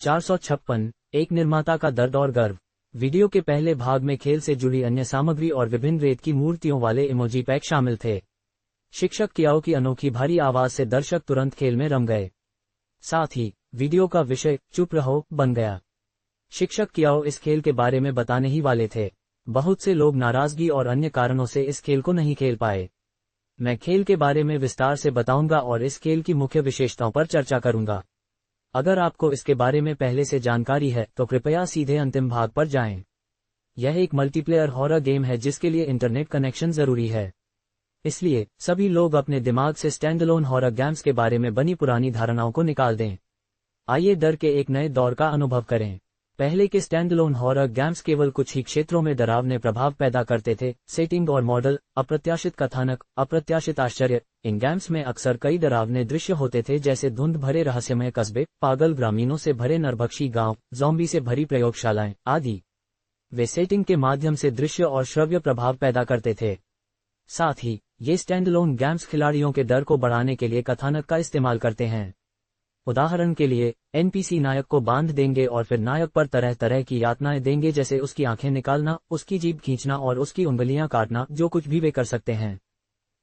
456 एक निर्माता का दर्द और गर्व। वीडियो के पहले भाग में खेल से जुड़ी अन्य सामग्री और विभिन्न रेत की मूर्तियों वाले इमोजी पैक शामिल थे। शिक्षक कियाओ की अनोखी भारी आवाज से दर्शक तुरंत खेल में रम गए। साथ ही वीडियो का विषय चुप रहो बन गया। शिक्षक कियाओ इस खेल के बारे में बताने ही वाले थे। बहुत से लोग नाराजगी और अन्य कारणों से इस खेल को नहीं खेल पाए। मैं खेल के बारे में विस्तार से बताऊंगा और इस खेल की मुख्य विशेषताओं पर चर्चा करूंगा। अगर आपको इसके बारे में पहले से जानकारी है तो कृपया सीधे अंतिम भाग पर जाएं। यह एक मल्टीप्लेयर हॉरर गेम है जिसके लिए इंटरनेट कनेक्शन जरूरी है। इसलिए सभी लोग अपने दिमाग से स्टैंडअलोन हॉरर गेम्स के बारे में बनी पुरानी धारणाओं को निकाल दें। आइए डर के एक नए दौर का अनुभव करें। पहले के स्टैंडअलोन हॉरर गेम्स केवल कुछ ही क्षेत्रों में डरावने प्रभाव पैदा करते थे। सेटिंग और मॉडल, अप्रत्याशित कथानक, अप्रत्याशित आश्चर्य। इन गेम्स में अक्सर कई डरावने दृश्य होते थे जैसे धुंध भरे रहस्यमय कस्बे, पागल ग्रामीणों से भरे नरभक्षी गांव, ज़ॉम्बी से भरी प्रयोगशालाएं आदि। वे सेटिंग के माध्यम से दृश्य और श्रव्य प्रभाव पैदा करते थे। साथ ही ये स्टैंडअलोन गेम्स खिलाड़ियों के डर को बढ़ाने के लिए कथानक का इस्तेमाल करते हैं। उदाहरण के लिए एनपीसी नायक को बांध देंगे और फिर नायक पर तरह तरह की यातनाएं देंगे जैसे उसकी आंखें निकालना, उसकी जीभ खींचना और उसकी उंगलियां काटना, जो कुछ भी वे कर सकते हैं।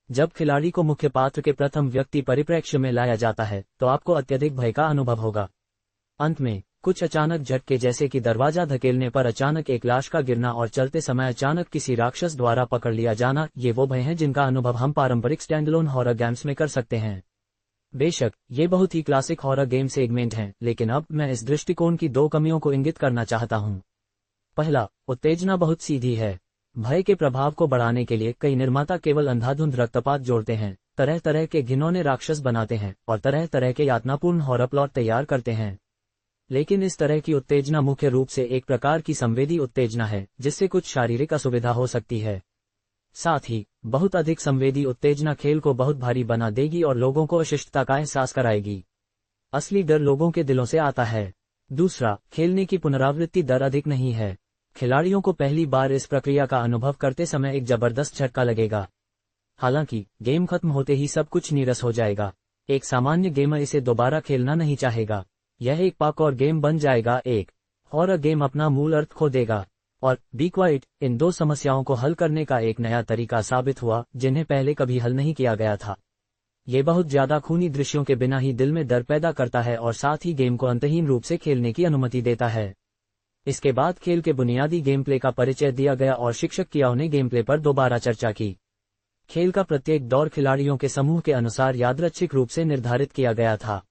जब खिलाड़ी को मुख्य पात्र के प्रथम व्यक्ति परिप्रेक्ष्य में लाया जाता है तो आपको अत्यधिक भय का अनुभव होगा। अंत में कुछ अचानक झटके जैसे कि दरवाजा धकेलने पर अचानक एक लाश का गिरना और चलते समय अचानक किसी राक्षस द्वारा पकड़ लिया जाना, ये वो भय हैं जिनका अनुभव हम पारंपरिक स्टैंडअलोन हॉरर गेम्स में कर सकते हैं। बेशक ये बहुत ही क्लासिक हॉरर गेम सेगमेंट हैं, लेकिन अब मैं इस दृष्टिकोण की दो कमियों को इंगित करना चाहता हूं। पहला, उत्तेजना बहुत सीधी है। भय के प्रभाव को बढ़ाने के लिए कई निर्माता केवल अंधाधुंध रक्तपात जोड़ते हैं, तरह तरह के घिनौने राक्षस बनाते हैं और तरह तरह के यातनापूर्ण हॉरर प्लॉट तैयार करते हैं। लेकिन इस तरह की उत्तेजना मुख्य रूप से एक प्रकार की संवेदी उत्तेजना है जिससे कुछ शारीरिक असुविधा हो सकती है। साथ ही बहुत अधिक संवेदी उत्तेजना खेल को बहुत भारी बना देगी और लोगों को अशिष्टता का एहसास कराएगी। असली डर लोगों के दिलों से आता है। दूसरा, खेलने की पुनरावृत्ति दर अधिक नहीं है। खिलाड़ियों को पहली बार इस प्रक्रिया का अनुभव करते समय एक जबरदस्त झटका लगेगा। हालांकि गेम खत्म होते ही सब कुछ नीरस हो जाएगा। एक सामान्य गेमर इसे दोबारा खेलना नहीं चाहेगा। यह एक पार्कोर गेम बन जाएगा। एक हॉरर गेम अपना मूल अर्थ खो देगा। और बी क्वाइट इन दो समस्याओं को हल करने का एक नया तरीका साबित हुआ जिन्हें पहले कभी हल नहीं किया गया था। ये बहुत ज्यादा खूनी दृश्यों के बिना ही दिल में डर पैदा करता है और साथ ही गेम को अंतहीन रूप से खेलने की अनुमति देता है। इसके बाद खेल के बुनियादी गेम प्ले का परिचय दिया गया और शिक्षक कियाओ ने गेम प्ले पर दोबारा चर्चा की। खेल का प्रत्येक दौर खिलाड़ियों के समूह के अनुसार यादृच्छिक रूप से निर्धारित किया गया था।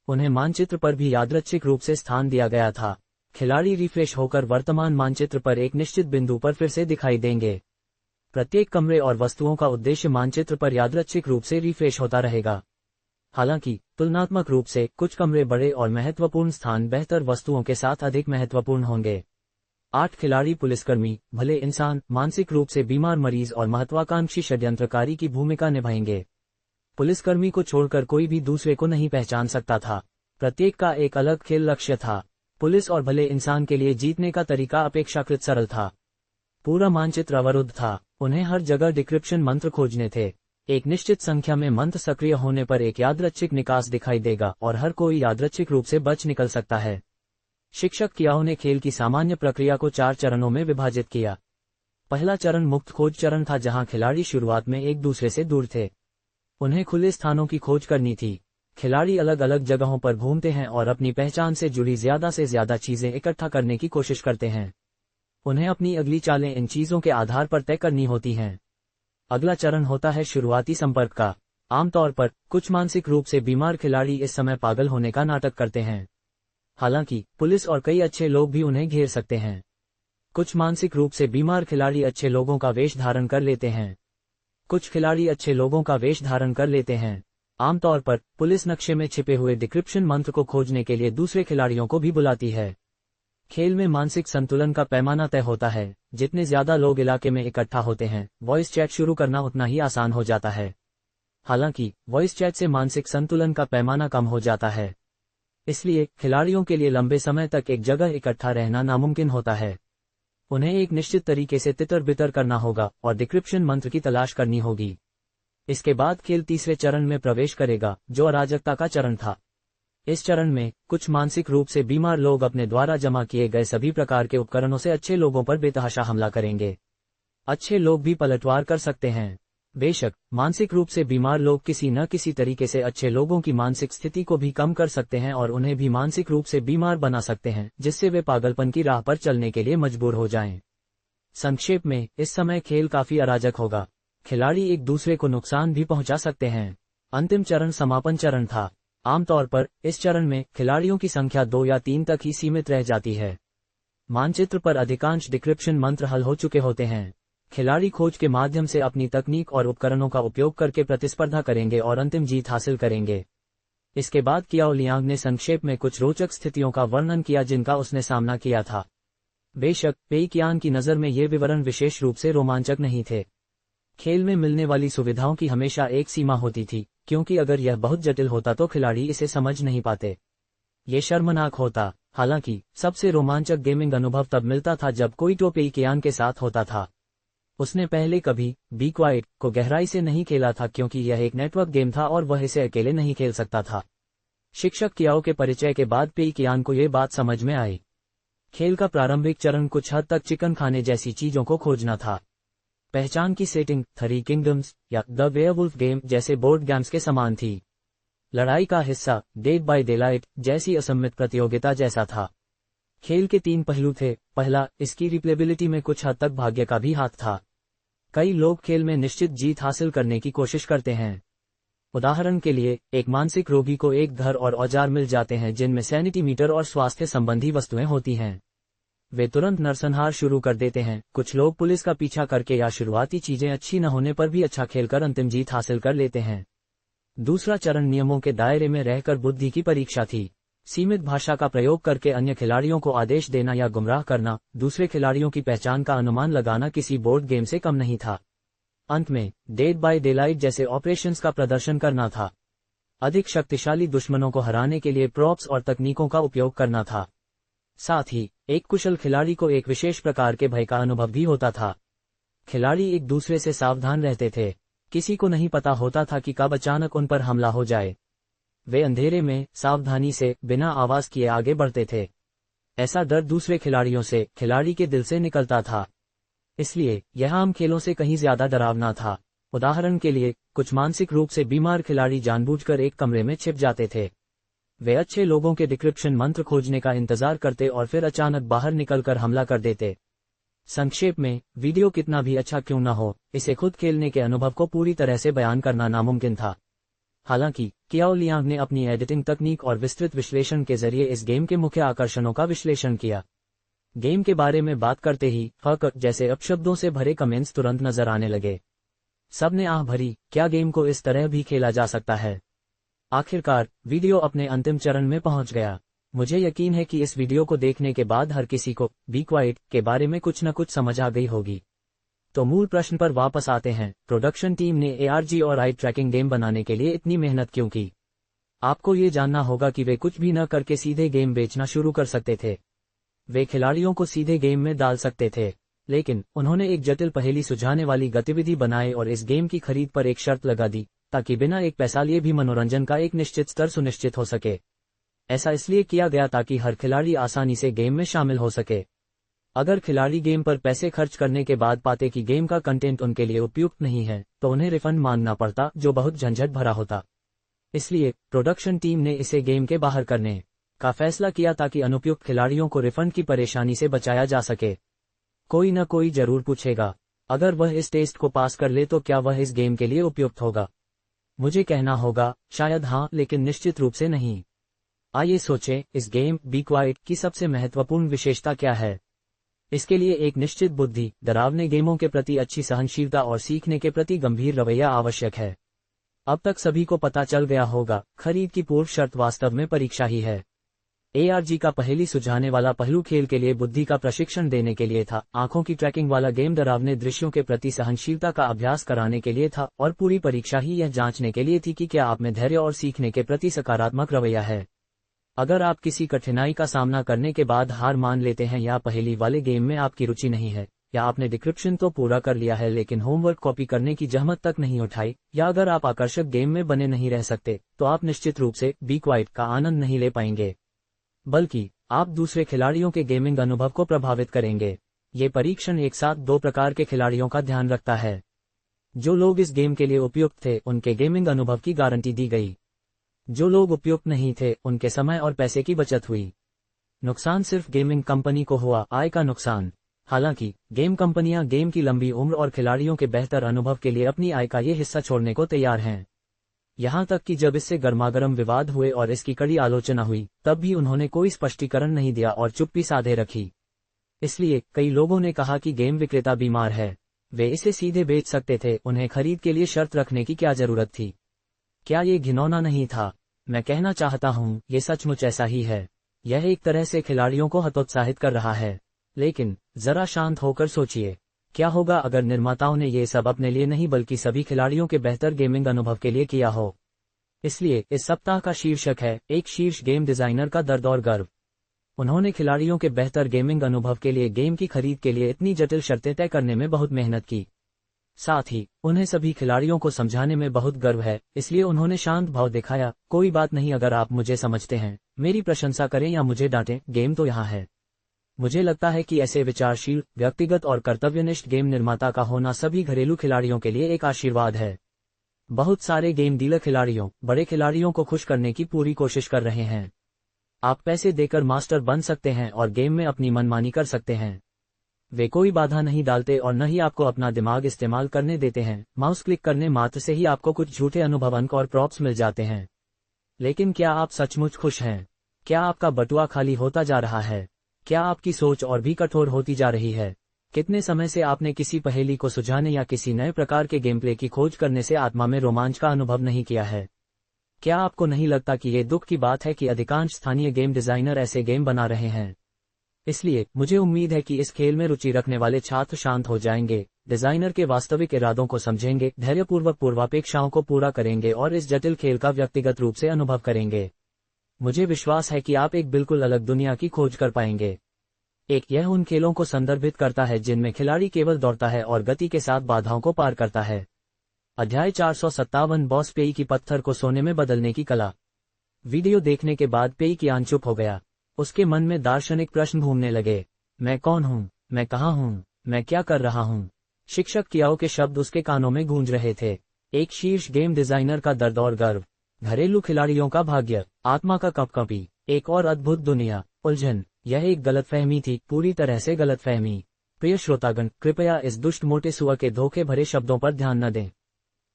उन्हें मानचित्र पर भी यादृच्छिक रूप से स्थान दिया गया था। खिलाड़ी रिफ्रेश होकर वर्तमान मानचित्र पर एक निश्चित बिंदु पर फिर से दिखाई देंगे। प्रत्येक कमरे और वस्तुओं का उद्देश्य मानचित्र पर यादृच्छिक रूप से रिफ्रेश होता रहेगा। हालांकि तुलनात्मक रूप से कुछ कमरे बड़े और महत्वपूर्ण स्थान बेहतर वस्तुओं के साथ अधिक महत्वपूर्ण होंगे। 8 खिलाड़ी पुलिसकर्मी, भले इंसान, मानसिक रूप से बीमार मरीज और महत्वाकांक्षी षड्यंत्रकारी की भूमिका निभाएंगे। पुलिसकर्मी को छोड़कर कोई भी दूसरे को नहीं पहचान सकता था। प्रत्येक का एक अलग खेल लक्ष्य था। पुलिस और भले इंसान के लिए जीतने का तरीका अपेक्षाकृत सरल था। पूरा मानचित्र अवरुद्ध था। उन्हें हर जगह डिक्रिप्शन मंत्र खोजने थे। एक निश्चित संख्या में मंत्र सक्रिय होने पर एक यादृच्छिक निकास दिखाई देगा और हर कोई यादृच्छिक रूप से बच निकल सकता है। शिक्षक कियाओ ने खेल की सामान्य प्रक्रिया को 4 चरणों में विभाजित किया। पहला चरण मुक्त खोज चरण था जहां खिलाड़ी शुरुआत में एक दूसरे से दूर थे। उन्हें खुले स्थानों की खोज करनी थी। खिलाड़ी अलग अलग जगहों पर घूमते हैं और अपनी पहचान से जुड़ी ज्यादा से ज्यादा चीजें इकट्ठा करने की कोशिश करते हैं। उन्हें अपनी अगली चालें इन चीजों के आधार पर तय करनी होती हैं। अगला चरण होता है शुरुआती संपर्क का। आमतौर पर कुछ मानसिक रूप से बीमार खिलाड़ी इस समय पागल होने का नाटक करते हैं। हालांकि पुलिस और कई अच्छे लोग भी उन्हें घेर सकते हैं। कुछ मानसिक रूप से बीमार खिलाड़ी अच्छे लोगों का वेश धारण कर लेते हैं। कुछ खिलाड़ी अच्छे लोगों का वेश धारण कर लेते हैं। आमतौर पर पुलिस नक्शे में छिपे हुए डिक्रिप्शन मंत्र को खोजने के लिए दूसरे खिलाड़ियों को भी बुलाती है। खेल में मानसिक संतुलन का पैमाना तय होता है। जितने ज्यादा लोग इलाके में इकट्ठा होते हैं, वॉइस चैट शुरू करना उतना ही आसान हो जाता है। हालांकि वॉइस चैट से मानसिक संतुलन का पैमाना कम हो जाता है। इसलिए खिलाड़ियों के लिए लंबे समय तक एक जगह इकट्ठा रहना नामुमकिन होता है। उन्हें एक निश्चित तरीके से तितर बितर करना होगा और डिक्रिप्शन मंत्र की तलाश करनी होगी। इसके बाद खेल तीसरे चरण में प्रवेश करेगा, जो अराजकता का चरण था। इस चरण में कुछ मानसिक रूप से बीमार लोग अपने द्वारा जमा किए गए सभी प्रकार के उपकरणों से अच्छे लोगों पर बेतहाशा हमला करेंगे। अच्छे लोग भी पलटवार कर सकते हैं। बेशक मानसिक रूप से बीमार लोग किसी न किसी तरीके से अच्छे लोगों की मानसिक स्थिति को भी कम कर सकते हैं और उन्हें भी मानसिक रूप से बीमार बना सकते हैं, जिससे वे पागलपन की राह पर चलने के लिए मजबूर हो जाएं। संक्षेप में, इस समय खेल काफी अराजक होगा। खिलाड़ी एक दूसरे को नुकसान भी पहुंचा सकते हैं। अंतिम चरण समापन चरण था। आमतौर पर इस चरण में खिलाड़ियों की संख्या 2 या 3 तक ही सीमित रह जाती है। मानचित्र पर अधिकांश डिक्रिप्शन मंत्र हल हो चुके होते हैं। खिलाड़ी खोज के माध्यम से अपनी तकनीक और उपकरणों का उपयोग करके प्रतिस्पर्धा करेंगे और अंतिम जीत हासिल करेंगे। इसके बाद कियाओ लियांग ने संक्षेप में कुछ रोचक स्थितियों का वर्णन किया जिनका उसने सामना किया था। बेशक पेई कियान की नज़र में ये विवरण विशेष रूप से रोमांचक नहीं थे। खेल में मिलने वाली सुविधाओं की हमेशा एक सीमा होती थी, क्योंकि अगर यह बहुत जटिल होता तो खिलाड़ी इसे समझ नहीं पाते। ये शर्मनाक होता। हालांकि सबसे रोमांचक गेमिंग अनुभव तब मिलता था जब कोइटो पेई कियान के साथ होता था। उसने पहले कभी बी क्वाइट को गहराई से नहीं खेला था क्योंकि यह एक नेटवर्क गेम था और वह इसे अकेले नहीं खेल सकता था। शिक्षक कियाओ के परिचय के बाद पेई कियान को ये बात समझ में आई। खेल का प्रारंभिक चरण कुछ हद तक चिकन खाने जैसी चीजों को खोजना था। पहचान की सेटिंग थ्री किंगडम्स या द वेयरवुल्फ गेम जैसे बोर्ड गेम्स के समान थी। लड़ाई का हिस्सा डेड बाय डेलाइट जैसी असम्मित प्रतियोगिता जैसा था। खेल के 3 पहलू थे। पहला, इसकी रिप्लेबिलिटी में कुछ हद तक भाग्य का भी हाथ था। कई लोग खेल में निश्चित जीत हासिल करने की कोशिश करते हैं। उदाहरण के लिए, एक मानसिक रोगी को एक घर और औजार मिल जाते हैं जिनमें सैनिटी मीटर और स्वास्थ्य संबंधी वस्तुएं होती हैं। वे तुरंत नरसंहार शुरू कर देते हैं। कुछ लोग पुलिस का पीछा करके या शुरुआती चीजें अच्छी न होने पर भी अच्छा खेलकर अंतिम जीत हासिल कर लेते हैं। दूसरा चरण नियमों के दायरे में रहकर बुद्धि की परीक्षा थी। सीमित भाषा का प्रयोग करके अन्य खिलाड़ियों को आदेश देना या गुमराह करना, दूसरे खिलाड़ियों की पहचान का अनुमान लगाना किसी बोर्ड गेम से कम नहीं था। अंत में डेड बाय डेलाइट जैसे ऑपरेशंस का प्रदर्शन करना था। अधिक शक्तिशाली दुश्मनों को हराने के लिए प्रॉप्स और तकनीकों का उपयोग करना था। साथ ही एक कुशल खिलाड़ी को एक विशेष प्रकार के भय का अनुभव भी होता था। खिलाड़ी एक दूसरे से सावधान रहते थे। किसी को नहीं पता होता था कि कब अचानक उन पर हमला हो जाए। वे अंधेरे में सावधानी से बिना आवाज किए आगे बढ़ते थे। ऐसा डर दूसरे खिलाड़ियों से खिलाड़ी के दिल से निकलता था। इसलिए यह आम खेलों से कहीं ज्यादा डरावना था। उदाहरण के लिए, कुछ मानसिक रूप से बीमार खिलाड़ी जानबूझकर एक कमरे में छिप जाते थे। वे अच्छे लोगों के डिक्रिप्शन मंत्र खोजने का इंतजार करते और फिर अचानक बाहर निकलकर हमला कर देते। संक्षेप में, वीडियो कितना भी अच्छा क्यों न हो, इसे खुद खेलने के अनुभव को पूरी तरह से बयान करना नामुमकिन था। हालांकि कियाओ लियांग ने अपनी एडिटिंग तकनीक और विस्तृत विश्लेषण के जरिए इस गेम के मुख्य आकर्षणों का विश्लेषण किया। गेम के बारे में बात करते ही फक जैसे अपशब्दों से भरे कमेंट्स तुरंत नजर आने लगे। सबने आह भरी, क्या गेम को इस तरह भी खेला जा सकता है। आखिरकार वीडियो अपने अंतिम चरण में पहुंच गया। मुझे यकीन है कि इस वीडियो को देखने के बाद हर किसी को बी क्वाइट के बारे में कुछ न कुछ समझ आ गई होगी। तो मूल प्रश्न पर वापस आते हैं, प्रोडक्शन टीम ने ARG और आई ट्रैकिंग गेम बनाने के लिए इतनी मेहनत क्यों की? आपको ये जानना होगा कि वे कुछ भी न करके सीधे गेम बेचना शुरू कर सकते थे। वे खिलाड़ियों को सीधे गेम में डाल सकते थे, लेकिन उन्होंने एक जटिल पहेली सुलझाने वाली गतिविधि बनाई और इस गेम की खरीद पर एक शर्त लगा दी, ताकि बिना एक पैसा लिए भी मनोरंजन का एक निश्चित स्तर सुनिश्चित हो सके। ऐसा इसलिए किया गया ताकि हर खिलाड़ी आसानी से गेम में शामिल हो सके। अगर खिलाड़ी गेम पर पैसे खर्च करने के बाद पाते कि गेम का कंटेंट उनके लिए उपयुक्त नहीं है, तो उन्हें रिफंड मांगना पड़ता, जो बहुत झंझट भरा होता। इसलिए प्रोडक्शन टीम ने इसे गेम के बाहर करने का फैसला किया ताकि अनुपयुक्त खिलाड़ियों को रिफंड की परेशानी से बचाया जा सके। कोई न कोई जरूर पूछेगा, अगर वह इस टेस्ट को पास कर ले तो क्या वह इस गेम के लिए उपयुक्त होगा? मुझे कहना होगा, शायद हाँ, लेकिन निश्चित रूप से नहीं। आइए सोचें, इस गेम बी क्वाइट की सबसे महत्वपूर्ण विशेषता क्या है? इसके लिए एक निश्चित बुद्धि, डरावने गेमों के प्रति अच्छी सहनशीलता और सीखने के प्रति गंभीर रवैया आवश्यक है। अब तक सभी को पता चल गया होगा, खरीद की पूर्व शर्त वास्तव में परीक्षा ही है। ARG का पहेली सुलझाने वाला पहलू खेल के लिए बुद्धि का प्रशिक्षण देने के लिए था, आंखों की ट्रैकिंग वाला गेम डरावने दृश्यों के प्रति सहनशीलता का अभ्यास कराने के लिए था, और पूरी परीक्षा ही यह जांचने के लिए थी कि क्या आप में धैर्य और सीखने के प्रति सकारात्मक रवैया है। अगर आप किसी कठिनाई का सामना करने के बाद हार मान लेते हैं या पहेली वाले गेम में आपकी रुचि नहीं है, या आपने डिक्रिप्शन तो पूरा कर लिया है लेकिन होमवर्क कॉपी करने की जहमत तक नहीं उठाई, या अगर आप आकर्षक गेम में बने नहीं रह सकते तो आप निश्चित रूप से बी क्वाइट का आनंद नहीं ले पाएंगे, बल्कि आप दूसरे खिलाड़ियों के गेमिंग अनुभव को प्रभावित करेंगे। ये परीक्षण एक साथ दो प्रकार के खिलाड़ियों का ध्यान रखता है। जो लोग इस गेम के लिए उपयुक्त थे उनके गेमिंग अनुभव की गारंटी दी गई। जो लोग उपयुक्त नहीं थे उनके समय और पैसे की बचत हुई। नुकसान सिर्फ गेमिंग कंपनी को हुआ, आय का नुकसान। हालांकि गेम कंपनियां गेम की लंबी उम्र और खिलाड़ियों के बेहतर अनुभव के लिए अपनी आय का ये हिस्सा छोड़ने को तैयार हैं। यहां तक कि जब इससे गर्मागर्म विवाद हुए और इसकी कड़ी आलोचना हुई, तब भी उन्होंने कोई स्पष्टीकरण नहीं दिया और चुप्पी साधे रखी। इसलिए कई लोगों ने कहा कि गेम विक्रेता बीमार है, वे इसे सीधे बेच सकते थे, उन्हें खरीद के लिए शर्त रखने की क्या जरूरत थी। क्या ये घिनौना नहीं था? मैं कहना चाहता हूँ, ये सचमुच ऐसा ही है। यह एक तरह से खिलाड़ियों को हतोत्साहित कर रहा है। लेकिन जरा शांत होकर सोचिए, क्या होगा अगर निर्माताओं ने ये सब अपने लिए नहीं बल्कि सभी खिलाड़ियों के बेहतर गेमिंग अनुभव के लिए किया हो। इसलिए इस सप्ताह का शीर्षक है, एक शीर्ष गेम डिजाइनर का दर्द और गर्व। उन्होंने खिलाड़ियों के बेहतर गेमिंग अनुभव के लिए गेम की खरीद के लिए इतनी जटिल शर्तें तय करने में बहुत मेहनत की। साथ ही उन्हें सभी खिलाड़ियों को समझाने में बहुत गर्व है, इसलिए उन्होंने शांत भाव दिखाया। कोई बात नहीं, अगर आप मुझे समझते हैं, मेरी प्रशंसा करें या मुझे डांटें, गेम तो यहाँ है। मुझे लगता है कि ऐसे विचारशील, व्यक्तिगत और कर्तव्यनिष्ठ गेम निर्माता का होना सभी घरेलू खिलाड़ियों के लिए एक आशीर्वाद है। बहुत सारे गेम डीलर खिलाड़ियों, बड़े खिलाड़ियों को खुश करने की पूरी कोशिश कर रहे हैं। आप पैसे देकर मास्टर बन सकते हैं और गेम में अपनी मनमानी कर सकते हैं। वे कोई बाधा नहीं डालते और न ही आपको अपना दिमाग इस्तेमाल करने देते हैं। माउस क्लिक करने मात्र से ही आपको कुछ झूठे अनुभव अंक और प्रॉप्स मिल जाते हैं। लेकिन क्या आप सचमुच खुश हैं? क्या आपका बटुआ खाली होता जा रहा है? क्या आपकी सोच और भी कठोर होती जा रही है? कितने समय से आपने किसी पहेली को सुलझाने या किसी नए प्रकार के गेम प्ले की खोज करने से आत्मा में रोमांच का अनुभव नहीं किया है? क्या आपको नहीं लगता कि ये दुख की बात है कि अधिकांश स्थानीय गेम डिजाइनर ऐसे गेम बना रहे हैं? इसलिए मुझे उम्मीद है कि इस खेल में रुचि रखने वाले छात्र शांत हो जाएंगे, डिजाइनर के वास्तविक इरादों को समझेंगे, धैर्यपूर्वक पूर्वापेक्षाओं को पूरा करेंगे और इस जटिल खेल का व्यक्तिगत रूप से अनुभव करेंगे। मुझे विश्वास है कि आप एक बिल्कुल अलग दुनिया की खोज कर पाएंगे। यह उन खेलों को संदर्भित करता है जिनमें खिलाड़ी केवल दौड़ता है और गति के साथ बाधाओं को पार करता है। अध्याय 457, बॉस पेई की पत्थर को सोने में बदलने की कला। वीडियो देखने के बाद पेई कियान चुप हो गया। उसके मन में दार्शनिक प्रश्न घूमने लगे। मैं कौन हूँ? मैं कहाँ हूँ? मैं क्या कर रहा हूँ? शिक्षक कियाओ के शब्द उसके कानों में गूंज रहे थे। एक शीर्ष गेम डिजाइनर का दर्द और गर्व, घरेलू खिलाड़ियों का भाग्य, आत्मा का कंपकंपी, एक और अद्भुत दुनिया, उलझन। यह एक गलतफहमी थी, पूरी तरह से गलतफहमी। प्रिय श्रोतागण, कृपया इस दुष्ट मोटे सुअर के धोखे भरे शब्दों पर ध्यान न दें।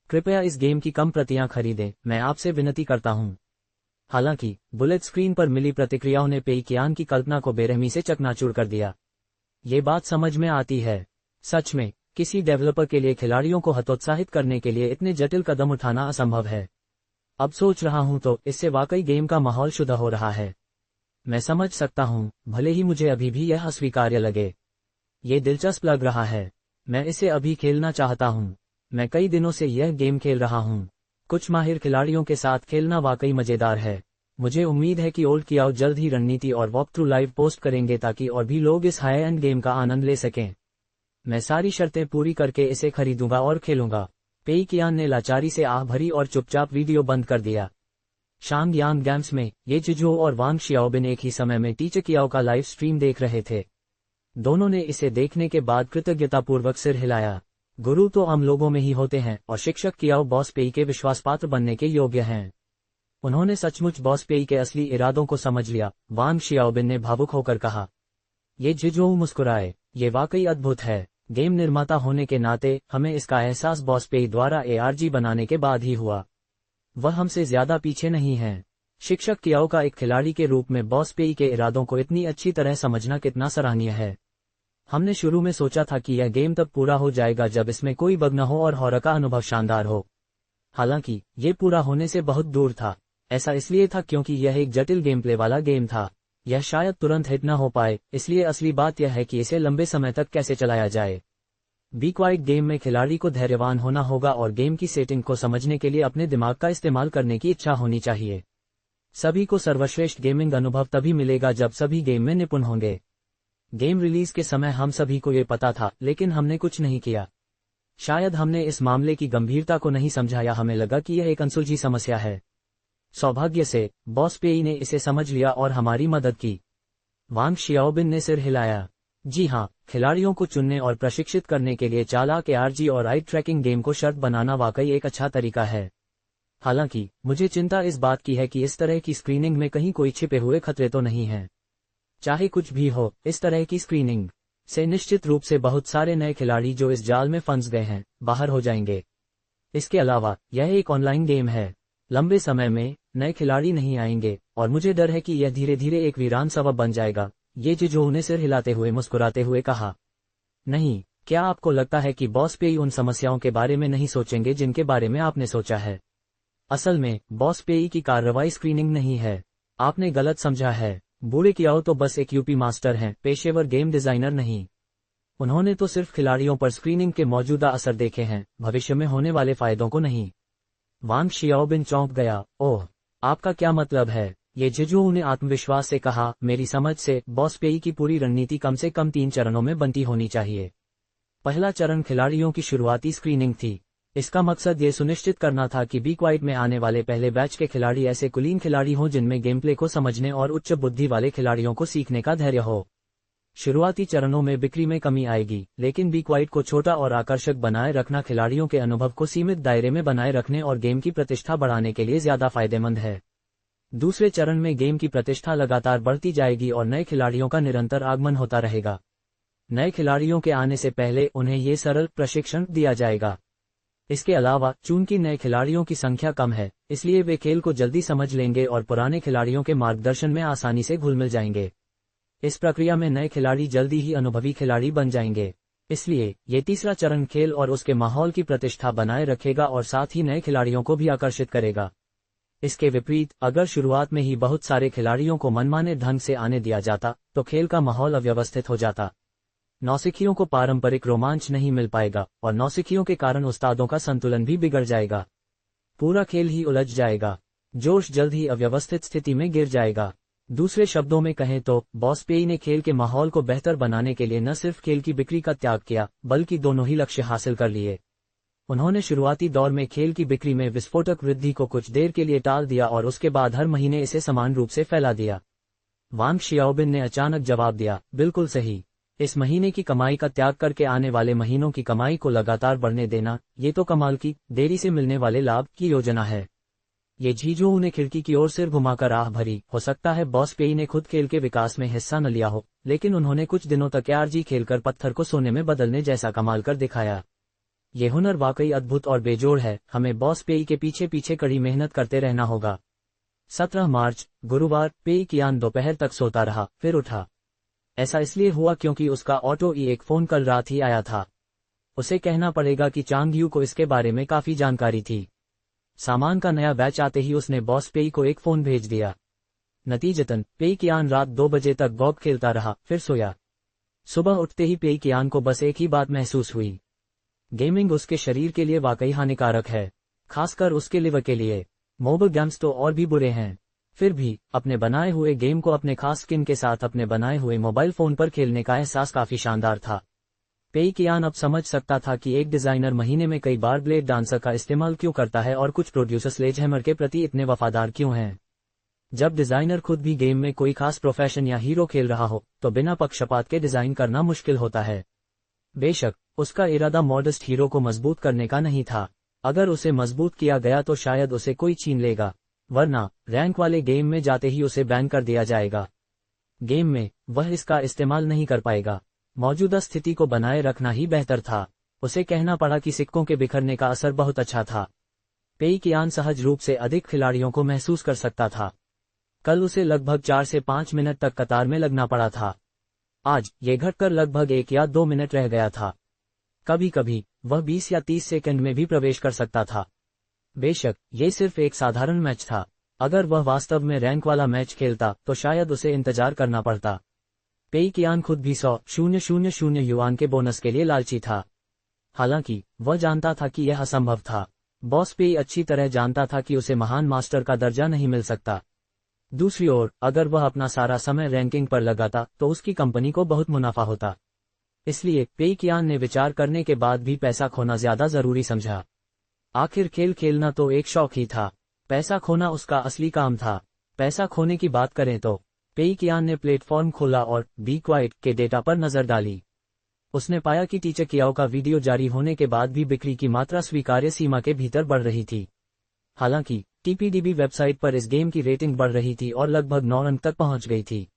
कृपया इस गेम की कम प्रतियां खरीदें, मैं आपसे विनती करता हूँ। हालांकि बुलेट स्क्रीन पर मिली प्रतिक्रियाओं ने पेई कियान की कल्पना को बेरहमी से चकनाचूर कर दिया। ये बात समझ में आती है। सच में किसी डेवलपर के लिए खिलाड़ियों को हतोत्साहित करने के लिए इतने जटिल कदम उठाना असंभव है। अब सोच रहा हूं तो इससे वाकई गेम का माहौल शुद्ध हो रहा है। मैं समझ सकता हूं, भले ही मुझे अभी भी यह अस्वीकार्य लगे। ये दिलचस्प लग रहा है। मैं इसे अभी खेलना चाहता हूं। मैं कई दिनों से यह गेम खेल रहा हूं। कुछ माहिर खिलाड़ियों के साथ खेलना वाकई मजेदार है। मुझे उम्मीद है कि ओल्ड कियाओ जल्द ही रणनीति और वॉक थ्रू लाइव पोस्ट करेंगे ताकि और भी लोग इस हाई एंड गेम का आनंद ले सकें। मैं सारी शर्तें पूरी करके इसे खरीदूंगा और खेलूंगा। पेई कियान ने लाचारी से आह भरी और चुपचाप वीडियो बंद कर दिया। शांग यांग गेम्स में ये जिजो और वांग शियाओबिन एक ही समय में टीचर कियाओ का लाइव स्ट्रीम देख रहे थे। दोनों ने इसे देखने के बाद कृतज्ञतापूर्वक सिर हिलाया। गुरु तो आम लोगों में ही होते हैं और शिक्षक कियाओ बॉस पेई के विश्वासपात्र बनने के योग्य हैं। उन्होंने सचमुच बॉस पेई के असली इरादों को समझ लिया, वांग शियाओबिन ने भावुक होकर कहा। ये जिजो मुस्कुराए। ये वाकई अद्भुत है। गेम निर्माता होने के नाते हमें इसका एहसास बॉस पेई द्वारा ARG बनाने के बाद ही हुआ। वह हमसे ज्यादा पीछे नहीं है। शिक्षक कियाओ का एक खिलाड़ी के रूप में बॉस पेई के इरादों को इतनी अच्छी तरह समझना कितना सराहनीय है। हमने शुरू में सोचा था कि यह गेम तब पूरा हो जाएगा जब इसमें कोई बग न हो और हॉरर का अनुभव शानदार हो। हालांकि ये पूरा होने से बहुत दूर था। ऐसा इसलिए था क्योंकि यह एक जटिल गेम प्ले वाला गेम था। यह शायद तुरंत हिट न हो पाए, इसलिए असली बात यह है कि इसे लंबे समय तक कैसे चलाया जाए। बी क्वाइट गेम में खिलाड़ी को धैर्यवान होना होगा और गेम की सेटिंग को समझने के लिए अपने दिमाग का इस्तेमाल करने की इच्छा होनी चाहिए। सभी को सर्वश्रेष्ठ गेमिंग अनुभव तभी मिलेगा जब सभी गेम में निपुण होंगे। गेम रिलीज के समय हम सभी को ये पता था, लेकिन हमने कुछ नहीं किया। शायद हमने इस मामले की गंभीरता को नहीं समझा या हमें लगा कि यह एक अनसुलझी समस्या है। सौभाग्य से बॉस पेई ने इसे समझ लिया और हमारी मदद की। वांग शियाओबिन ने सिर हिलाया। जी हाँ, खिलाड़ियों को चुनने और प्रशिक्षित करने के लिए चालाक ARG और आई ट्रैकिंग गेम को शर्त बनाना वाकई एक अच्छा तरीका है। हालांकि मुझे चिंता इस बात की है कि इस तरह की स्क्रीनिंग में कहीं कोई छिपे हुए खतरे तो नहीं हैं। चाहे कुछ भी हो, इस तरह की स्क्रीनिंग से निश्चित रूप से बहुत सारे नए खिलाड़ी जो इस जाल में फंस गए हैं, बाहर हो जाएंगे। इसके अलावा यह एक ऑनलाइन गेम है। लंबे समय में नए खिलाड़ी नहीं आएंगे और मुझे डर है कि यह धीरे धीरे एक वीरान सबब बन जाएगा। ये जिजो ने सिर हिलाते हुए मुस्कुराते हुए कहा। नहीं, क्या आपको लगता है कि बॉस पेई उन समस्याओं के बारे में नहीं सोचेंगे जिनके बारे में आपने सोचा है? असल में बॉस पेई की कार्रवाई स्क्रीनिंग नहीं है। आपने गलत समझा है। बूढ़े कियाओ तो बस एक यूपी मास्टर हैं, पेशेवर गेम डिजाइनर नहीं। उन्होंने तो सिर्फ खिलाड़ियों पर स्क्रीनिंग के मौजूदा असर देखे हैं, भविष्य में होने वाले फायदों को नहीं। वांग शियाओबिन चौंक गया। ओह, आपका क्या मतलब है? ये जिजू ने आत्मविश्वास से कहा। मेरी समझ से बॉस पेई की पूरी रणनीति कम से कम 3 चरणों में बनती होनी चाहिए। पहला चरण खिलाड़ियों की शुरुआती स्क्रीनिंग थी। इसका मकसद ये सुनिश्चित करना था कि बी क्वाइट में आने वाले पहले बैच के खिलाड़ी ऐसे कुलीन खिलाड़ी हों जिनमें गेम प्ले को समझने और उच्च बुद्धि वाले खिलाड़ियों को सीखने का धैर्य हो। शुरुआती चरणों में बिक्री में कमी आएगी, लेकिन बी क्वाइट को छोटा और आकर्षक बनाए रखना खिलाड़ियों के अनुभव को सीमित दायरे में बनाए रखने और गेम की प्रतिष्ठा बढ़ाने के लिए ज्यादा फायदेमंद है। दूसरे चरण में गेम की प्रतिष्ठा लगातार बढ़ती जाएगी और नए खिलाड़ियों का निरंतर आगमन होता रहेगा। नए खिलाड़ियों के आने से पहले उन्हें ये सरल प्रशिक्षण दिया जाएगा। इसके अलावा चूंकि नए खिलाड़ियों की संख्या कम है, इसलिए वे खेल को जल्दी समझ लेंगे और पुराने खिलाड़ियों के मार्गदर्शन में आसानी से घुल मिल जाएंगे। इस प्रक्रिया में नए खिलाड़ी जल्दी ही अनुभवी खिलाड़ी बन जाएंगे। इसलिए ये तीसरा चरण खेल और उसके माहौल की प्रतिष्ठा बनाए रखेगा और साथ ही नए खिलाड़ियों को भी आकर्षित करेगा। इसके विपरीत, अगर शुरुआत में ही बहुत सारे खिलाड़ियों को मनमाने ढंग से आने दिया जाता, तो खेल का माहौल अव्यवस्थित हो जाता। नौसिखियों को पारंपरिक रोमांच नहीं मिल पाएगा और नौसिखियों के कारण उस्तादों का संतुलन भी बिगड़ जाएगा। पूरा खेल ही उलझ जाएगा। जोश जल्द ही अव्यवस्थित स्थिति में गिर जाएगा। दूसरे शब्दों में कहें तो बॉस पेई ने खेल के माहौल को बेहतर बनाने के लिए न सिर्फ खेल की बिक्री का त्याग किया, बल्कि दोनों ही लक्ष्य हासिल कर लिए। उन्होंने शुरुआती दौर में खेल की बिक्री में विस्फोटक वृद्धि को कुछ देर के लिए टाल दिया और उसके बाद हर महीने इसे समान रूप से फैला दिया। वांग शियाओबिन ने अचानक जवाब दिया, बिल्कुल सही। इस महीने की कमाई का त्याग करके आने वाले महीनों की कमाई को लगातार बढ़ने देना, ये तो कमाल की, देरी से मिलने वाले लाभ की योजना है। ये जीजू ने खिड़की की ओर सिर घुमाकर आह भरी। हो सकता है बॉस पेई ने खुद खेल के विकास में हिस्सा न लिया हो, लेकिन उन्होंने कुछ दिनों तक ARG खेलकर पत्थर को सोने में बदलने जैसा कमाल कर दिखाया। ये हुनर वाकई अद्भुत और बेजोड़ है। हमें बॉस पेई के पीछे पीछे कड़ी मेहनत करते रहना होगा। 17 मार्च, गुरुवार, पेई कियान दोपहर तक सोता रहा, फिर उठा। ऐसा इसलिए हुआ क्योंकि उसका ऑटो एक फोन कल रात ही आया था। उसे कहना पड़ेगा कि चांग यू को इसके बारे में काफी जानकारी थी। सामान का नया बैच आते ही उसने बॉस पेई को एक फोन भेज दिया। नतीजतन पेई कियान रात 2 बजे तक गॉग खेलता रहा, फिर सोया। सुबह उठते ही पेई कियान को बस एक ही बात महसूस हुई। गेमिंग उसके शरीर के लिए वाकई हानिकारक है, खासकर उसके लिवर के लिए। मोबाइल गेम्स तो और भी बुरे हैं। फिर भी अपने बनाए हुए गेम को अपने खास स्किन के साथ अपने बनाए हुए मोबाइल फोन पर खेलने का एहसास काफी शानदार था। पेई कियान अब समझ सकता था कि एक डिजाइनर महीने में कई बार ब्लेड डांसर का इस्तेमाल क्यों करता है और कुछ प्रोड्यूसर स्लेजहैमर के प्रति इतने वफादार क्यों हैं। जब डिजाइनर खुद भी गेम में कोई खास प्रोफेशन या हीरो खेल रहा हो, तो बिना पक्षपात के डिजाइन करना मुश्किल होता है। बेशक उसका इरादा मॉडेस्ट हीरो को मजबूत करने का नहीं था। अगर उसे मजबूत किया गया तो शायद उसे कोई छीन लेगा, वरना रैंक वाले गेम में जाते ही उसे बैन कर दिया जाएगा। गेम में वह इसका इस्तेमाल नहीं कर पाएगा। मौजूदा स्थिति को बनाए रखना ही बेहतर था। उसे कहना पड़ा कि सिक्कों के बिखरने का असर बहुत अच्छा था। पेई कियान सहज रूप से अधिक खिलाड़ियों को महसूस कर सकता था। कल उसे लगभग 4 से 5 मिनट तक कतार में लगना पड़ा था। आज ये घटकर लगभग 1 या 2 मिनट रह गया था। कभी कभी वह 20 या 30 सेकंड में भी प्रवेश कर सकता था। बेशक ये सिर्फ एक साधारण मैच था। अगर वह वास्तव में रैंक वाला मैच खेलता तो शायद उसे इंतजार करना पड़ता। पेई कियान खुद भी 100,000 युआन के बोनस के लिए लालची था। हालांकि वह जानता था कि यह असंभव था। बॉस पेई अच्छी तरह जानता था कि उसे महान मास्टर का दर्जा नहीं मिल सकता। दूसरी ओर अगर वह अपना सारा समय रैंकिंग पर लगाता तो उसकी कंपनी को बहुत मुनाफा होता। इसलिए पेई कियान ने विचार करने के बाद भी पैसा खोना ज्यादा जरूरी समझा। आखिर खेल खेलना तो एक शौक ही था, पैसा खोना उसका असली काम था। पैसा खोने की बात करें तो पेई कियान ने प्लेटफॉर्म खोला और बी क्वाइट के डेटा पर नजर डाली। उसने पाया कि टीचर कियाओ का वीडियो जारी होने के बाद भी बिक्री की मात्रा स्वीकार्य सीमा के भीतर बढ़ रही थी। हालांकि टीपीडीबी वेबसाइट पर इस गेम की रेटिंग बढ़ रही थी और लगभग 9 अंक तक पहुंच गई थी।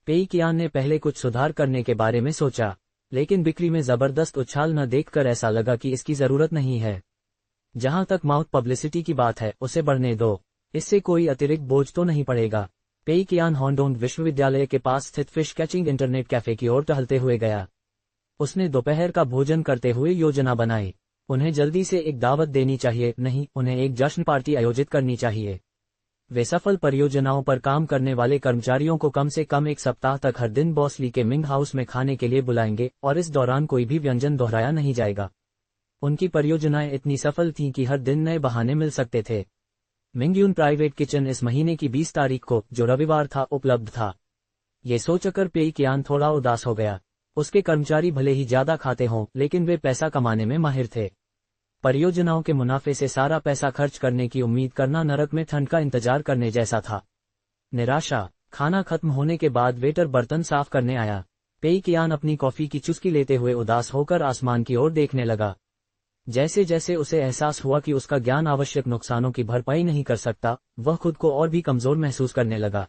पेई कियान ने पहले कुछ सुधार करने के बारे में सोचा, लेकिन बिक्री में जबरदस्त उछाल न देखकर ऐसा लगा कि इसकी जरूरत नहीं है। जहां तक माउथ पब्लिसिटी की बात है उसे बढ़ने दो, इससे कोई अतिरिक्त बोझ तो नहीं पड़ेगा। पेई कियान होंडोंग विश्वविद्यालय के पास स्थित फिश कैचिंग इंटरनेट कैफे की ओर टहलते हुए गया। उसने दोपहर का भोजन करते हुए योजना बनाई। उन्हें जल्दी से एक दावत देनी चाहिए, नहीं उन्हें एक जश्न पार्टी आयोजित करनी चाहिए। वे सफल परियोजनाओं पर काम करने वाले कर्मचारियों को कम से कम एक सप्ताह तक हर दिन बॉस ली के मिंग हाउस में खाने के लिए बुलाएंगे और इस दौरान कोई भी व्यंजन दोहराया नहीं जाएगा। उनकी परियोजनाएं इतनी सफल थीं कि हर दिन नए बहाने मिल सकते थे। मिंगयून प्राइवेट किचन इस महीने की 20 तारीख को, जो रविवार था, उपलब्ध था। ये सोचकर पेई कियान थोड़ा उदास हो गया। उसके कर्मचारी भले ही ज्यादा खाते हों, लेकिन वे पैसा कमाने में माहिर थे। परियोजनाओं के मुनाफे से सारा पैसा खर्च करने की उम्मीद करना नरक में ठंड का इंतजार करने जैसा था। निराशा। खाना खत्म होने के बाद वेटर बर्तन साफ करने आया। पेई कियान अपनी कॉफी की चुस्की लेते हुए उदास होकर आसमान की ओर देखने लगा। जैसे जैसे उसे एहसास हुआ कि उसका ज्ञान आवश्यक नुकसानों की भरपाई नहीं कर सकता, वह खुद को और भी कमजोर महसूस करने लगा।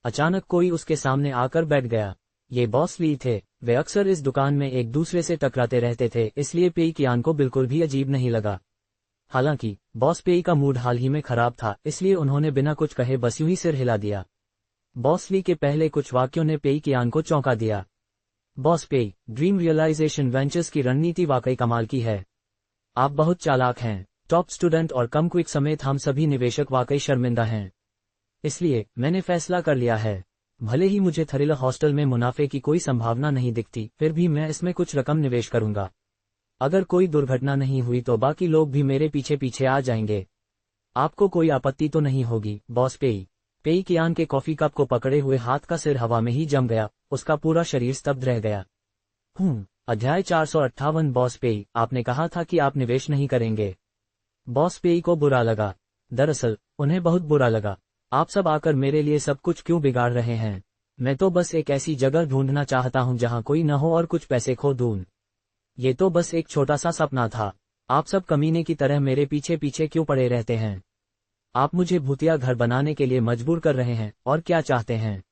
अचानक कोई उसके सामने आकर बैठ गया। ये बॉस ली थे। वे अक्सर इस दुकान में एक दूसरे से टकराते रहते थे, इसलिए पेई कियान को बिल्कुल भी अजीब नहीं लगा। हालांकि बॉस पेई का मूड हाल ही में खराब था, इसलिए उन्होंने बिना कुछ कहे बस यूं ही सिर हिला दिया। बॉस ली के पहले कुछ वाक्यों ने पेई कियान को चौंका दिया। बॉस पेई, ड्रीम रियलाइजेशन वेंचर्स की रणनीति वाकई कमाल की है। आप बहुत चालाक हैं। टॉप स्टूडेंट और कम क्विक समेत हम सभी निवेशक वाकई शर्मिंदा हैं। इसलिए मैंने फैसला कर लिया है। भले ही मुझे थरिल हॉस्टल में मुनाफे की कोई संभावना नहीं दिखती, फिर भी मैं इसमें कुछ रकम निवेश करूंगा। अगर कोई दुर्घटना नहीं हुई तो बाकी लोग भी मेरे पीछे पीछे आ जाएंगे। आपको कोई आपत्ति तो नहीं होगी, बॉस पेई? पेई कियान के कॉफी कप को पकड़े हुए हाथ का सिर हवा में ही जम गया, उसका पूरा शरीर स्तब्ध रह गया। अध्याय 458 बॉस पेई, आपने कहा था कि आप निवेश नहीं करेंगे। बॉस पेई को बुरा लगा। दरअसल उन्हें बहुत बुरा लगा। आप सब आकर मेरे लिए सब कुछ क्यों बिगाड़ रहे हैं? मैं तो बस एक ऐसी जगह ढूंढना चाहता हूं जहां कोई न हो और कुछ पैसे खो दूं। ये तो बस एक छोटा सा सपना था। आप सब कमीने की तरह मेरे पीछे पीछे क्यों पड़े रहते हैं? आप मुझे भूतिया घर बनाने के लिए मजबूर कर रहे हैं, और क्या चाहते हैं?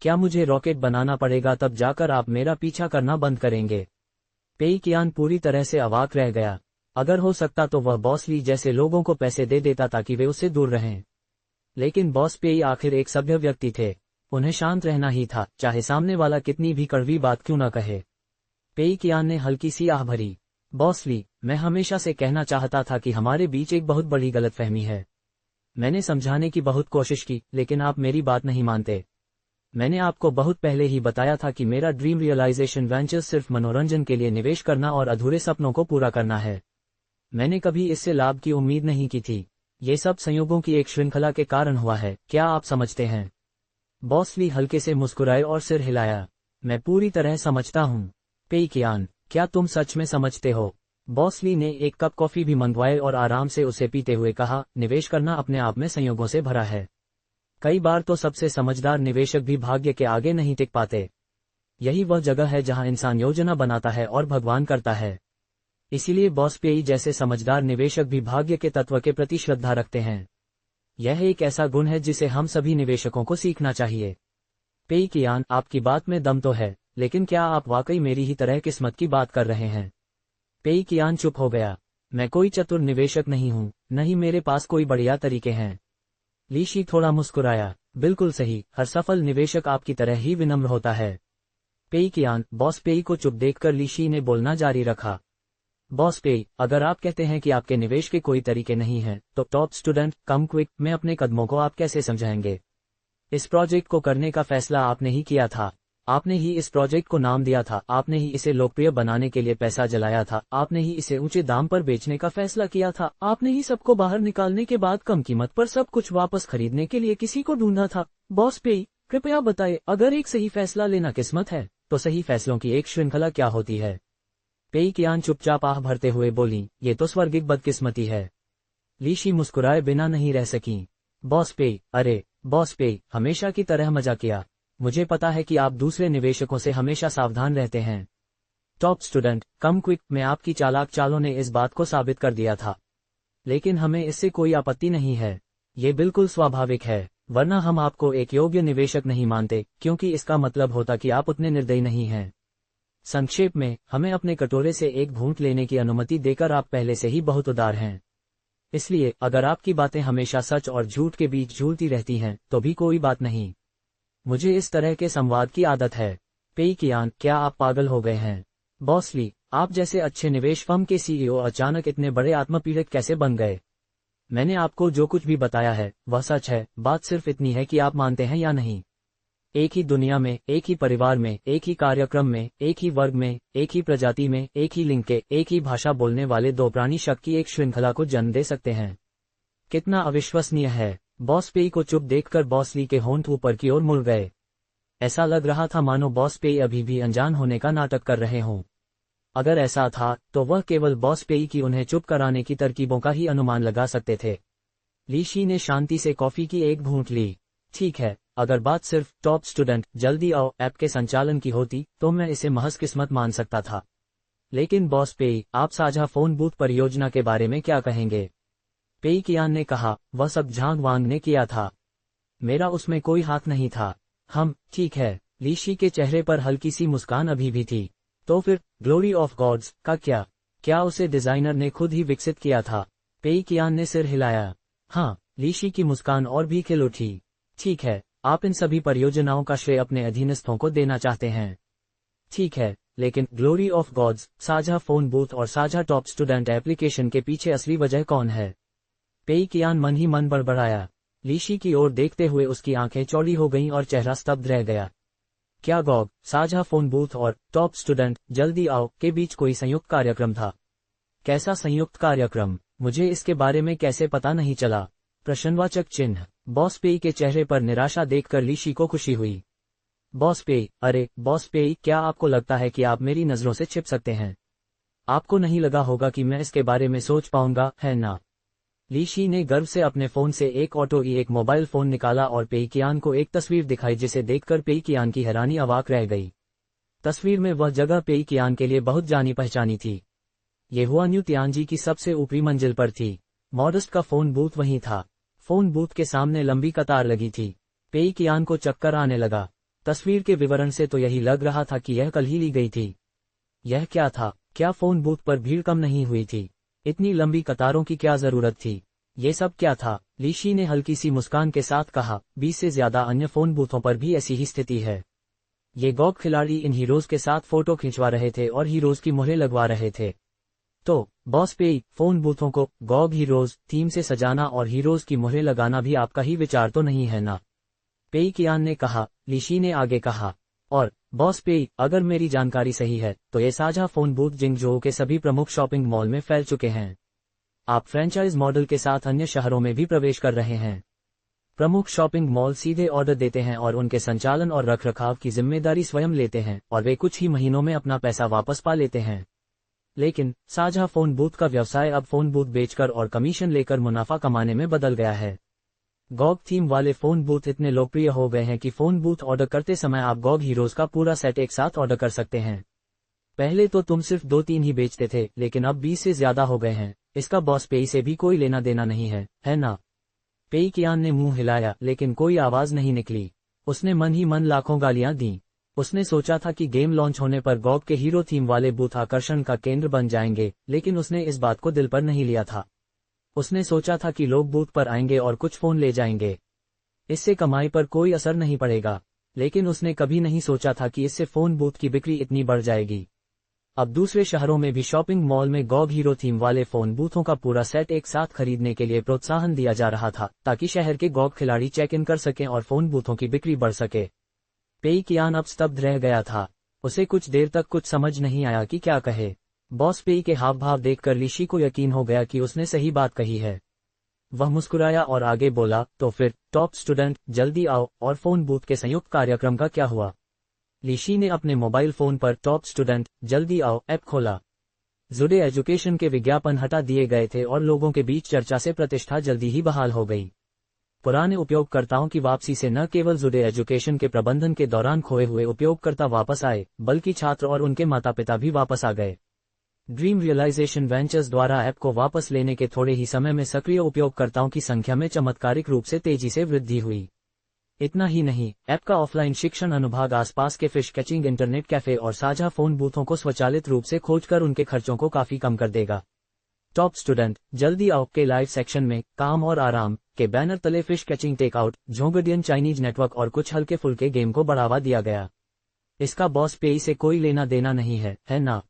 क्या मुझे रॉकेट बनाना पड़ेगा तब जाकर आप मेरा पीछा करना बंद करेंगे? पेई कियान पूरी तरह से अवाक रह गया। अगर हो सकता तो वह बॉस ली जैसे लोगों को पैसे दे देता ताकि वे उससे दूर रहें। लेकिन बॉस पेई आखिर एक सभ्य व्यक्ति थे। उन्हें शांत रहना ही था, चाहे सामने वाला कितनी भी कड़वी बात क्यों न कहे। पेई कियान ने हल्की सी आह भरी। बॉस ली, मैं हमेशा से कहना चाहता था कि हमारे बीच एक बहुत बड़ी गलतफहमी है। मैंने समझाने की बहुत कोशिश की, लेकिन आप मेरी बात नहीं मानते। मैंने आपको बहुत पहले ही बताया था कि मेरा ड्रीम रियलाइजेशन वेंचर्स सिर्फ मनोरंजन के लिए निवेश करना और अधूरे सपनों को पूरा करना है। मैंने कभी इससे लाभ की उम्मीद नहीं की थी। ये सब संयोगों की एक श्रृंखला के कारण हुआ है, क्या आप समझते हैं? बॉस ली हल्के से मुस्कुराए और सिर हिलाया। मैं पूरी तरह समझता हूँ। पेई कियान, क्या तुम सच में समझते हो? बॉस ली ने एक कप कॉफी भी मंगवाए और आराम से उसे पीते हुए कहा, निवेश करना अपने आप में संयोगों से भरा है। कई बार तो सबसे समझदार निवेशक भी भाग्य के आगे नहीं टिक पाते। यही वह जगह है जहां इंसान योजना बनाता है और भगवान करता है। इसीलिए बॉस पेई जैसे समझदार निवेशक भी भाग्य के तत्व के प्रति श्रद्धा रखते हैं। यह एक ऐसा गुण है जिसे हम सभी निवेशकों को सीखना चाहिए। पेई कियान, आपकी बात में दम तो है, लेकिन क्या आप वाकई मेरी ही तरह किस्मत की बात कर रहे हैं? पेई कियान चुप हो गया। मैं कोई चतुर निवेशक नहीं हूं, नहीं मेरे पास कोई बढ़िया तरीके हैं। लीशी थोड़ा मुस्कुराया। बिल्कुल सही, हर सफल निवेशक आपकी तरह ही विनम्र होता है। पेई कियान, बॉस पेई को चुप देखकर लीशी ने बोलना जारी रखा। बॉस पेई, अगर आप कहते हैं कि आपके निवेश के कोई तरीके नहीं हैं, तो टॉप स्टूडेंट कम क्विक में अपने कदमों को आप कैसे समझाएंगे? इस प्रोजेक्ट को करने का फैसला आपने ही किया था। आपने ही इस प्रोजेक्ट को नाम दिया था, आपने ही इसे लोकप्रिय बनाने के लिए पैसा जलाया था, आपने ही इसे ऊंचे दाम पर बेचने का फैसला किया था, आपने ही सबको बाहर निकालने के बाद कम कीमत पर सब कुछ वापस खरीदने के लिए किसी को ढूंढा था। बॉस पेई, कृपया बताएं, अगर एक सही फैसला लेना किस्मत है, तो सही फैसलों की एक श्रृंखला क्या होती है? पेई कियान चुपचाप आह भरते हुए बोली, ये तो स्वर्गिक बदकिस्मती है। लीशी मुस्कुराए बिना नहीं रह सकी। बॉस पेई, अरे बॉस पेई, हमेशा की तरह मजा किया। मुझे पता है कि आप दूसरे निवेशकों से हमेशा सावधान रहते हैं। टॉप स्टूडेंट, कम क्विक में आपकी चालाक चालों ने इस बात को साबित कर दिया था। लेकिन हमें इससे कोई आपत्ति नहीं है। ये बिल्कुल स्वाभाविक है, वरना हम आपको एक योग्य निवेशक नहीं मानते, क्योंकि इसका मतलब होता कि आप उतने निर्दयी नहीं हैं। संक्षेप में, हमें अपने कटोरे से एक घूंट लेने की अनुमति देकर आप पहले से ही बहुत उदार हैं। इसलिए अगर आपकी बातें हमेशा सच और झूठ के बीच झूलती रहती हैं, तो भी कोई बात नहीं। मुझे इस तरह के संवाद की आदत है। पेई कियान, क्या आप पागल हो गए हैं? बॉस ली, आप जैसे अच्छे निवेश फर्म के सीईओ अचानक इतने बड़े आत्मपीड़ित कैसे बन गए? मैंने आपको जो कुछ भी बताया है वह सच है, बात सिर्फ इतनी है कि आप मानते हैं या नहीं। एक ही दुनिया में, एक ही परिवार में, एक ही कार्यक्रम में, एक ही वर्ग में, एक ही प्रजाति में, एक ही लिंग के, एक ही भाषा बोलने वाले दो प्राणी शक की एक श्रृंखला को जन्म दे सकते हैं। कितना अविश्वसनीय है। बॉस पेई को चुप देखकर बॉस ली के होंठ ऊपर की ओर मुड़ गए। ऐसा लग रहा था मानो बॉस पेई अभी भी अनजान होने का नाटक कर रहे हों। अगर ऐसा था, तो वह केवल बॉस पेई की उन्हें चुप कराने की तरकीबों का ही अनुमान लगा सकते थे। लीशी ने शांति से कॉफी की एक घूंट ली। ठीक है, अगर बात सिर्फ टॉप स्टूडेंट जल्दी आओ ऐप के संचालन की होती, तो मैं इसे महज किस्मत मान सकता था। लेकिन बॉस पेई, आप साझा फोन बूथ परियोजना के बारे में क्या कहेंगे? पेई कियान ने कहा, वह सब झांग वांग ने किया था। मेरा उसमें कोई हाथ नहीं था। ठीक है। लीशी के चेहरे पर हल्की सी मुस्कान अभी भी थी। तो फिर ग्लोरी ऑफ गॉड्स का क्या उसे डिजाइनर ने खुद ही विकसित किया था? पेई कियान ने सिर हिलाया। हाँ, लीशी की मुस्कान और भी खिल उठी। ठीक है, आप इन सभी परियोजनाओं का श्रेय अपने अधीनस्थों को देना चाहते हैं। ठीक है, लेकिन ग्लोरी ऑफ गॉड्स, साझा फोन बूथ और साझा टॉप स्टूडेंट एप्लीकेशन के पीछे असली वजह कौन है? पेई कियान मन ही मन बड़बड़ाया। लीशी की ओर देखते हुए उसकी आंखें चौड़ी हो गईं और चेहरा स्तब्ध रह गया। क्या गॉग, साझा फोन बूथ और टॉप स्टूडेंट जल्दी आओ के बीच कोई संयुक्त कार्यक्रम था? कैसा संयुक्त कार्यक्रम? मुझे इसके बारे में कैसे पता नहीं चला? प्रश्नवाचक चिन्ह। बॉस पेई के चेहरे पर निराशा देखकर लीशी को खुशी हुई। बॉस पेई, अरे बॉस पेई, क्या आपको लगता है कि आप मेरी नजरों से छिप सकते हैं? आपको नहीं लगा होगा कि मैं इसके बारे में सोच पाऊंगा, है ना? लीशी ने गर्व से अपने फोन से एक मोबाइल फोन निकाला और पेई कियान को एक तस्वीर दिखाई, जिसे देखकर पेई कियान की हैरानी अवाक रह गई। तस्वीर में वह जगह पेई कियान के लिए बहुत जानी पहचानी थी। ये हुआन्यू तियानजी की सबसे ऊपरी मंजिल पर थी। मॉडस्ट का फोन बूथ वहीं था। फोन बूथ के सामने लंबी कतार लगी थी। पेई कियान को चक्कर आने लगा। तस्वीर के विवरण से तो यही लग रहा था कि यह कल ही ली गई थी। यह क्या था? क्या फोन बूथ पर भीड़ कम नहीं हुई थी? इतनी लंबी कतारों की क्या जरूरत थी? ये सब क्या था? लीशी ने हल्की सी मुस्कान के साथ कहा, 20 से ज्यादा अन्य फोन बूथों पर भी ऐसी ही स्थिति है। ये गॉग खिलाड़ी इन हीरोज के साथ फोटो खिंचवा रहे थे और हीरोज की मुहरें लगवा रहे थे। तो बॉस पेई, फोन बूथों को गॉग हीरोज थीम से सजाना और हीरोज की मुहरें लगाना भी आपका ही विचार तो नहीं है ना? पेई कियान ने कहा। लीशी ने आगे कहा, और बॉस पेई, अगर मेरी जानकारी सही है तो ये साझा फोन बूथ जिंगजोऊ के सभी प्रमुख शॉपिंग मॉल में फैल चुके हैं। आप फ्रेंचाइज मॉडल के साथ अन्य शहरों में भी प्रवेश कर रहे हैं। प्रमुख शॉपिंग मॉल सीधे ऑर्डर देते हैं और उनके संचालन और रखरखाव की जिम्मेदारी स्वयं लेते हैं, और वे कुछ ही महीनों में अपना पैसा वापस पा लेते हैं। लेकिन साझा फोन बूथ का व्यवसाय अब फोन बूथ बेचकर और कमीशन लेकर मुनाफा कमाने में बदल गया है। गॉग थीम वाले फोन बूथ इतने लोकप्रिय हो गए हैं कि फोन बूथ ऑर्डर करते समय आप गॉग हीरोज का पूरा सेट एक साथ ऑर्डर कर सकते हैं। पहले तो तुम सिर्फ 2-3 ही बेचते थे, लेकिन अब 20 से ज्यादा हो गए हैं। इसका बॉस पेई से भी कोई लेना देना नहीं है ना? पेई कियान ने मुंह हिलाया, लेकिन कोई आवाज नहीं निकली। उसने मन ही मन लाखों गालियां दी। उसने सोचा था कि गेम लॉन्च होने पर गॉग के हीरो थीम वाले बूथ आकर्षण का केंद्र बन जाएंगे, लेकिन उसने इस बात को दिल पर नहीं लिया था। उसने सोचा था कि लोग बूथ पर आएंगे और कुछ फोन ले जाएंगे। इससे कमाई पर कोई असर नहीं पड़ेगा। लेकिन उसने कभी नहीं सोचा था कि इससे फोन बूथ की बिक्री इतनी बढ़ जाएगी। अब दूसरे शहरों में भी शॉपिंग मॉल में गॉग हीरो थीम वाले फोन बूथों का पूरा सेट एक साथ खरीदने के लिए प्रोत्साहन दिया जा रहा था, ताकि शहर के गॉग खिलाड़ी चेक इन कर सकें और फोन बूथों की बिक्री बढ़ सके। पेई कियान अब स्तब्ध रह गया था। उसे कुछ देर तक कुछ समझ नहीं आया कि क्या कहे। बॉस पेई के हाव भाव देखकर लीशी को यकीन हो गया कि उसने सही बात कही है। वह मुस्कुराया और आगे बोला, तो फिर टॉप स्टूडेंट जल्दी आओ, और फोन बूथ के संयुक्त कार्यक्रम का क्या हुआ? लीशी ने अपने मोबाइल फोन पर टॉप स्टूडेंट जल्दी आओ ऐप खोला। जुडे एजुकेशन के विज्ञापन हटा दिए गए थे और लोगों के बीच चर्चा से प्रतिष्ठा जल्दी ही बहाल हो गई। पुराने उपयोगकर्ताओं की वापसी से न केवल जुडे एजुकेशन के प्रबंधन के दौरान खोए हुए उपयोगकर्ता वापस आए, बल्कि छात्र और उनके माता पिता भी वापस आ गए। ड्रीम रियलाइजेशन वेंचर्स द्वारा ऐप को वापस लेने के थोड़े ही समय में सक्रिय उपयोगकर्ताओं की संख्या में चमत्कारिक रूप से तेजी से वृद्धि हुई। इतना ही नहीं, ऐप का ऑफलाइन शिक्षण अनुभाग आसपास के फिश कैचिंग, इंटरनेट कैफे और साझा फोन बूथों को स्वचालित रूप से खोजकर उनके खर्चों को काफी कम कर देगा। टॉप स्टूडेंट जल्दी आओ के लाइव सेक्शन में काम और आराम के बैनर तले fish catching, takeout, Zhongdian Chinese network और कुछ हल्के फुल्के गेम को बढ़ावा दिया गया। इसका बॉस पेई से कोई लेना देना नहीं है ना?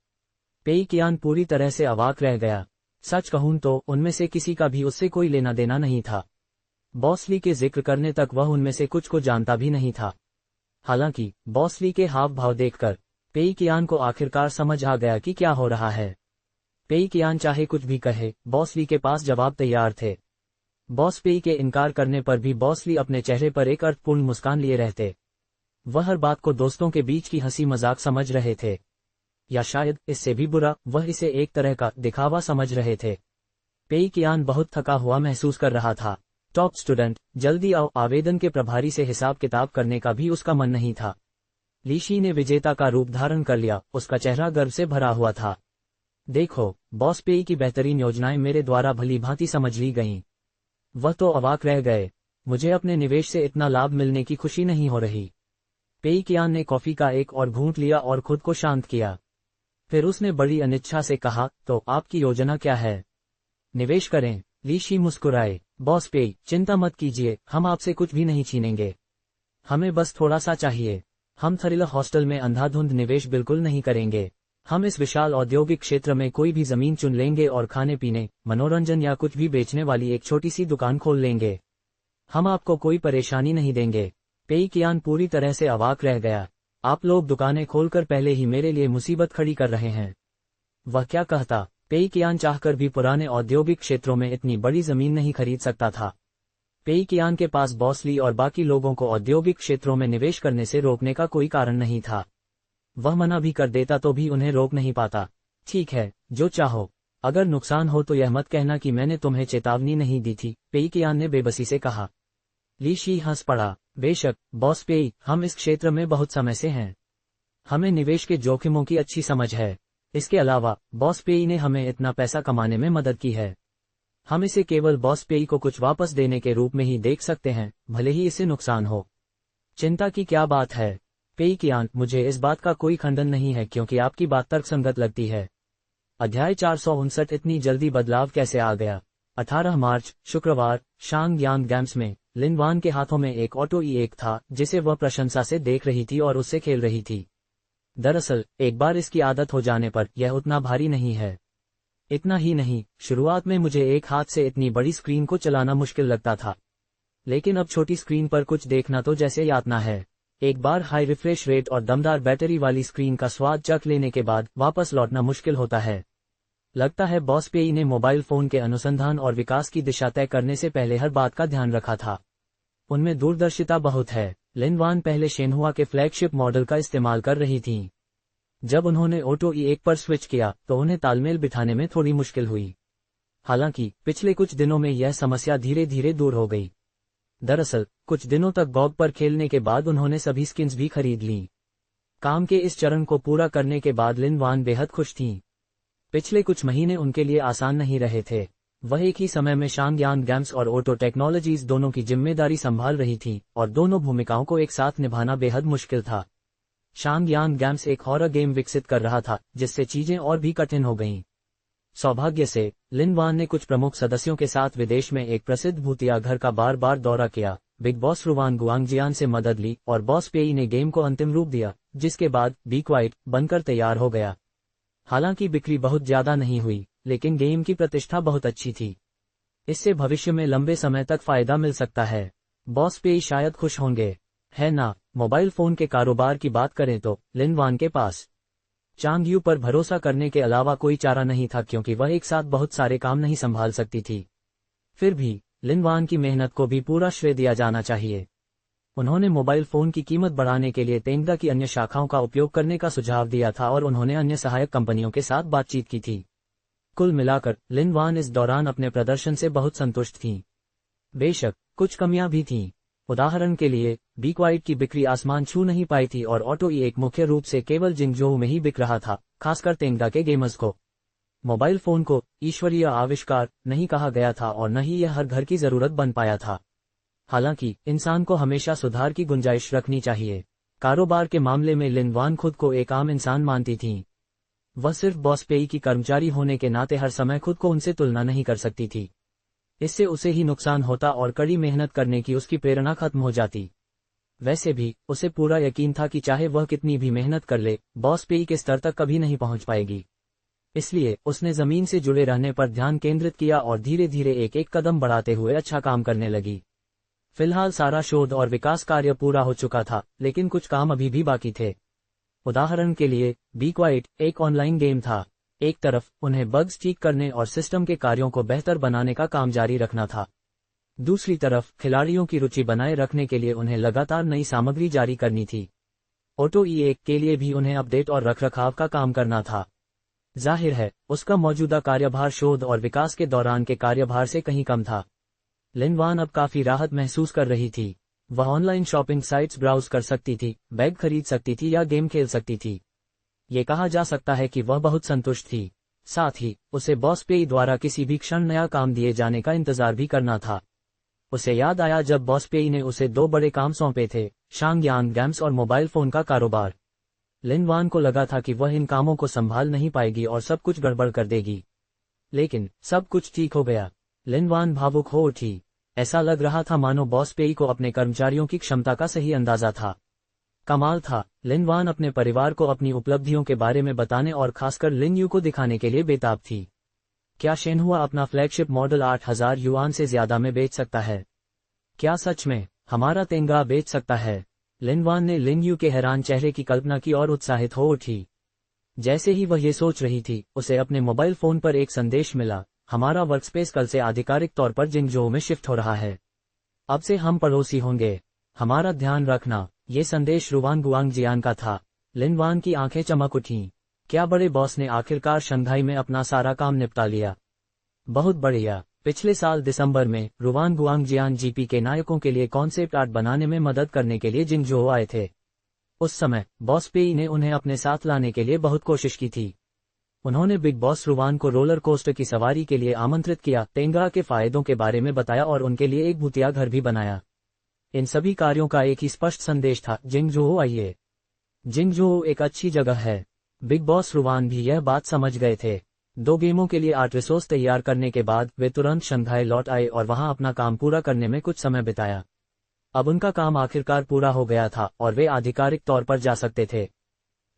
पेई कियान पूरी तरह से अवाक रह गया। सच कहूं तो उनमें से किसी का भी उससे कोई लेना देना नहीं था। बॉस ली के जिक्र करने तक वह उनमें से कुछ को जानता भी नहीं था। हालांकि बॉस ली के हाव भाव देखकर पेई कियान को आखिरकार समझ आ गया कि क्या हो रहा है। पेई कियान चाहे कुछ भी कहे, बॉस ली के पास जवाब तैयार थे। बॉस पेई के इनकार करने पर भी बॉस ली अपने चेहरे पर एक अर्थपूर्ण मुस्कान लिए रहते। वह हर बात को दोस्तों के बीच की हंसी मजाक समझ रहे थे, या शायद इससे भी बुरा, वह इसे एक तरह का दिखावा समझ रहे थे। पेई कियान बहुत थका हुआ महसूस कर रहा था। टॉप स्टूडेंट जल्दी आओ आवेदन के प्रभारी से हिसाब किताब करने का भी उसका मन नहीं था। लीशी ने विजेता का रूप धारण कर लिया, उसका चेहरा गर्व से भरा हुआ था। देखो, बॉस पेई की बेहतरीन योजनाएं मेरे द्वारा भली भांति समझ ली गईं। वह तो अवाक रह गए। मुझे अपने निवेश से इतना लाभ मिलने की खुशी नहीं हो रही। पेई कियान ने कॉफी का एक और घूंट लिया और खुद को शांत किया। फिर उसने बड़ी अनिच्छा से कहा, तो आपकी योजना क्या है? निवेश करें। लीशी मुस्कुराए। बॉस पेई, चिंता मत कीजिए, हम आपसे कुछ भी नहीं छीनेंगे। हमें बस थोड़ा सा चाहिए। हम थरिल हॉस्टल में अंधाधुंध निवेश बिल्कुल नहीं करेंगे। हम इस विशाल औद्योगिक क्षेत्र में कोई भी जमीन चुन लेंगे और खाने पीने, मनोरंजन या कुछ भी बेचने वाली एक छोटी सी दुकान खोल लेंगे। हम आपको कोई परेशानी नहीं देंगे। पेई कियान पूरी तरह से अवाक रह गया। आप लोग दुकानें खोलकर पहले ही मेरे लिए मुसीबत खड़ी कर रहे हैं। वह क्या कहता? पेई कियान चाहकर भी पुराने औद्योगिक क्षेत्रों में इतनी बड़ी जमीन नहीं खरीद सकता था। पेई कियान के पास बॉस ली और बाकी लोगों को औद्योगिक क्षेत्रों में निवेश करने से रोकने का कोई कारण नहीं था। वह मना भी कर देता तो भी उन्हें रोक नहीं पाता। ठीक है, जो चाहो। अगर नुकसान हो तो यह मत कहना कि मैंने तुम्हें चेतावनी नहीं दी थी, पेई कियान ने बेबसी से कहा। लीशी हंस पड़ा। बेशक बॉस पेई, हम इस क्षेत्र में बहुत समय से हैं। हमें निवेश के जोखिमों की अच्छी समझ है। इसके अलावा बॉस पेई ने हमें इतना पैसा कमाने में मदद की है। हम इसे केवल बॉस पेई को कुछ वापस देने के रूप में ही देख सकते हैं, भले ही इसे नुकसान हो। चिंता की क्या बात है? पेई कियान, मुझे इस बात का कोई खंडन नहीं है क्योंकि आपकी बात तर्कसंगत लगती है। अध्याय 459 इतनी जल्दी बदलाव कैसे आ गया? 18 मार्च शुक्रवार, शांगयांग गेम्स में लिन वान के हाथों में एक ऑटो ई1 था जिसे वह प्रशंसा से देख रही थी और उससे खेल रही थी। दरअसल एक बार इसकी आदत हो जाने पर यह उतना भारी नहीं है। इतना ही नहीं, शुरुआत में मुझे एक हाथ से इतनी बड़ी स्क्रीन को चलाना मुश्किल लगता था, लेकिन अब छोटी स्क्रीन पर कुछ देखना तो जैसे यातना है। एक बार हाई रिफ्रेश रेट और दमदार बैटरी वाली स्क्रीन का स्वाद चख लेने के बाद वापस लौटना मुश्किल होता है। लगता है बॉस पेई ने मोबाइल फोन के अनुसंधान और विकास की दिशा तय करने से पहले हर बात का ध्यान रखा था। उनमें दूरदर्शिता बहुत है। लिन वान पहले शेनहुआ के फ्लैगशिप मॉडल का इस्तेमाल कर रही थीं। जब उन्होंने ऑटो ई1 पर स्विच किया तो उन्हें तालमेल बिठाने में थोड़ी मुश्किल हुई। हालांकि पिछले कुछ दिनों में यह समस्या धीरे धीरे दूर हो गई। दरअसल कुछ दिनों तक गॉग पर खेलने के बाद उन्होंने सभी स्किन्स भी खरीद लीं। काम के इस चरण को पूरा करने के बाद लिन वान बेहद खुश थीं। पिछले कुछ महीने उनके लिए आसान नहीं रहे थे। वह एक ही समय में शांगयांग गेम्स और ऑटो टेक्नोलॉजीज दोनों की जिम्मेदारी संभाल रही थीं और दोनों भूमिकाओं को एक साथ निभाना बेहद मुश्किल था। शांगयांग गेम्स एक हॉरर गेम विकसित कर रहा था जिससे चीजें और भी कठिन हो गईं। सौभाग्य से लिन वान ने कुछ प्रमुख सदस्यों के साथ विदेश में एक प्रसिद्ध भूतिया घर का बार बार दौरा किया, बिग बॉस रुवान गुआंगजियान से मदद ली और बॉस पेई ने गेम को अंतिम रूप दिया, जिसके बाद बी क्वाइट बनकर तैयार हो गया। हालांकि बिक्री बहुत ज्यादा नहीं हुई, लेकिन गेम की प्रतिष्ठा बहुत अच्छी थी। इससे भविष्य में लंबे समय तक फायदा मिल सकता है। बॉस पेई शायद खुश होंगे। है ना। मोबाइल फोन के कारोबार की बात करें तो लिन वान के पास चांग यू पर भरोसा करने के अलावा कोई चारा नहीं था, क्योंकि वह एक साथ बहुत सारे काम नहीं संभाल सकती थी। फिर भी लिन वान की मेहनत को भी पूरा श्रेय दिया जाना चाहिए। उन्होंने मोबाइल फोन की कीमत बढ़ाने के लिए तेंगदा की अन्य शाखाओं का उपयोग करने का सुझाव दिया था और उन्होंने अन्य सहायक कंपनियों के साथ बातचीत की थी। कुल मिलाकर लिन वान इस दौरान अपने प्रदर्शन से बहुत संतुष्ट थीं। बेशक कुछ कमियां भी थीं। उदाहरण के लिए बी क्वाइट की बिक्री आसमान छू नहीं पाई थी और ऑटो ई मुख्य रूप से केवल जिंगजोऊ में ही बिक रहा था, खासकर तेंगदा के गेमर्स को। मोबाइल फोन को ईश्वरीय आविष्कार नहीं कहा गया था और न ही यह हर घर की जरूरत बन पाया था। हालांकि इंसान को हमेशा सुधार की गुंजाइश रखनी चाहिए। कारोबार के मामले में लिन वान खुद को एक आम इंसान मानती थीं। वह सिर्फ बॉस पेई की कर्मचारी होने के नाते हर समय खुद को उनसे तुलना नहीं कर सकती थी। इससे उसे ही नुकसान होता और कड़ी मेहनत करने की उसकी प्रेरणा खत्म हो जाती। वैसे भी उसे पूरा यकीन था कि चाहे वह कितनी भी मेहनत कर ले, बॉस पेई के स्तर तक कभी नहीं पहुंच पाएगी। इसलिए उसने जमीन से जुड़े रहने पर ध्यान केंद्रित किया और धीरे धीरे एक एक कदम बढ़ाते हुए अच्छा काम करने लगी। फिलहाल सारा शोध और विकास कार्य पूरा हो चुका था, लेकिन कुछ काम अभी भी बाकी थे। उदाहरण के लिए बी क्वाइट एक ऑनलाइन गेम था। एक तरफ उन्हें बग्स ठीक करने और सिस्टम के कार्यों को बेहतर बनाने का काम जारी रखना था। दूसरी तरफ खिलाड़ियों की रुचि बनाए रखने के लिए उन्हें लगातार नई सामग्री जारी करनी थी। ऑटो ई के लिए भी उन्हें अपडेट और रखरखाव का काम करना था। जाहिर है उसका मौजूदा कार्यभार शोध और विकास के दौरान के कार्यभार से कहीं कम था। लिन वान अब काफी राहत महसूस कर रही थी। वह ऑनलाइन शॉपिंग साइट्स ब्राउज कर सकती थी, बैग खरीद सकती थी या गेम खेल सकती थी। ये कहा जा सकता है कि वह बहुत संतुष्ट थी। साथ ही उसे बॉस पेई द्वारा किसी भी क्षण नया काम दिए जाने का इंतजार भी करना था। उसे याद आया जब बॉस पेई ने उसे 2 बड़े काम सौंपे थे, शांगयांग गेम्स और मोबाइल फोन का कारोबार। लिन वान को लगा था कि वह इन कामों को संभाल नहीं पाएगी और सब कुछ गड़बड़ कर देगी। लेकिन सब कुछ ठीक हो गया। लिन वान भावुक हो उठी। ऐसा लग रहा था मानो बॉस पेई को अपने कर्मचारियों की क्षमता का सही अंदाजा था। कमाल था। लिन वान अपने परिवार को अपनी उपलब्धियों के बारे में बताने और खासकर लिन यू को दिखाने के लिए बेताब थी। क्या शेनहुआ अपना फ्लैगशिप मॉडल 8000 युआन से ज्यादा में बेच सकता है? क्या सच में हमारा तेंगा बेच सकता है? लिन वान ने लिन यू के हैरान चेहरे की कल्पना की और उत्साहित हो उठी। जैसे ही वह ये सोच रही थी, उसे अपने मोबाइल फोन पर एक संदेश मिला, हमारा वर्कस्पेस कल से आधिकारिक तौर पर जिंगजोऊ में शिफ्ट हो रहा है। अब से हम पड़ोसी होंगे, हमारा ध्यान रखना। ये संदेश रुवान गुआंगजियान का था। लिन वान की आंखें चमक उठीं। क्या बड़े बॉस ने आखिरकार शंघाई में अपना सारा काम निपटा लिया। बहुत बढ़िया। पिछले साल दिसंबर में रुवान गुआंगजियान जीपी के नायकों के लिए कॉन्सेप्ट आर्ट बनाने में मदद करने के लिए जिंगजोऊ आए थे। उस समय बॉस पेई ने उन्हें अपने साथ लाने के लिए बहुत कोशिश की थी। उन्होंने बिग बॉस रुवान को रोलर कोस्टर की सवारी के लिए आमंत्रित किया, तेंगा के फायदों के बारे में बताया और उनके लिए एक भूतिया घर भी बनाया। इन सभी कार्यों का एक ही स्पष्ट संदेश था, जिंगजोऊ आइए। जिंगजोऊ एक अच्छी जगह है। बिग बॉस रुवान भी यह बात समझ गए थे। 2 गेमों के लिए आर्ट रिसोर्स तैयार करने के बाद वे तुरंत शंघाई लौट आए और वहां अपना काम पूरा करने में कुछ समय बिताया। अब उनका काम आखिरकार पूरा हो गया था और वे आधिकारिक तौर पर जा सकते थे।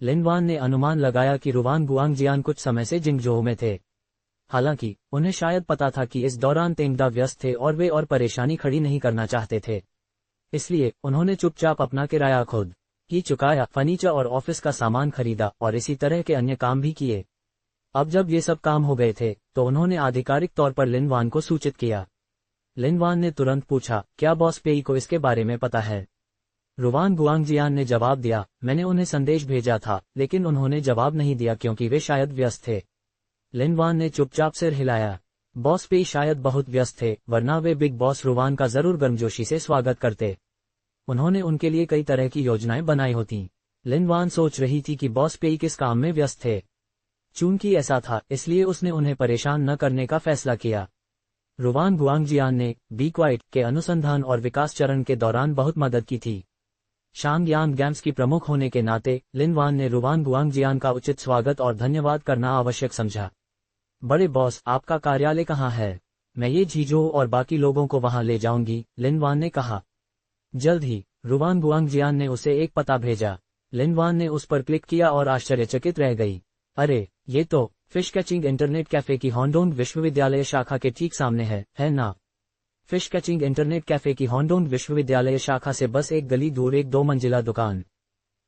लिन वान ने अनुमान लगाया कि रुवान गुआंगजियान कुछ समय से जिंगजोऊ में थे। हालांकि उन्हें शायद पता था कि इस दौरान तेंगदा व्यस्त थे और वे और परेशानी खड़ी नहीं करना चाहते थे। इसलिए उन्होंने चुपचाप अपना किराया खुद ही चुकाया, फर्नीचर और ऑफिस का सामान खरीदा और इसी तरह के अन्य काम भी किए। अब जब ये सब काम हो गए थे तो उन्होंने आधिकारिक तौर पर लिन वान को सूचित किया। लिन वान ने तुरंत पूछा, क्या बॉस पेई को इसके बारे में पता है? रुवान गुआंगजियान ने जवाब दिया, मैंने उन्हें संदेश भेजा था, लेकिन उन्होंने जवाब नहीं दिया क्योंकि वे शायद व्यस्त थे। लिन वान ने चुपचाप सिर हिलाया। बॉस पेई शायद बहुत व्यस्त थे, वरना वे बिग बॉस रुवान का जरूर गर्मजोशी से स्वागत करते। उन्होंने उनके लिए कई तरह की योजनाएं बनाई होती। लिन वान सोच रही थी कि बॉस पेई किस काम में व्यस्त थे। चूंकि ऐसा था, इसलिए उसने उन्हें परेशान न करने का फैसला किया। रुवान गुआंगजियान ने बी क्वाइट के अनुसंधान और विकास चरण के दौरान बहुत मदद की थी। शांगयांग गेम्स की प्रमुख होने के नाते लिन वान ने रुवान गुआंगजियान का उचित स्वागत और धन्यवाद करना आवश्यक समझा। बड़े बॉस, आपका कार्यालय कहाँ है? मैं ये जीजो और बाकी लोगों को वहां ले जाऊंगी, लिन वान ने कहा। जल्द ही रुवान गुआंगजियान ने उसे एक पता भेजा। लिन वान ने उस पर क्लिक किया और आश्चर्यचकित रह गई। अरे, ये तो फिश कैचिंग इंटरनेट कैफे की होंडोंग विश्वविद्यालय शाखा के ठीक सामने है ना? फिश कैचिंग इंटरनेट कैफे की होंडोंग विश्वविद्यालय शाखा से बस एक गली दूर एक 2 मंजिला दुकान।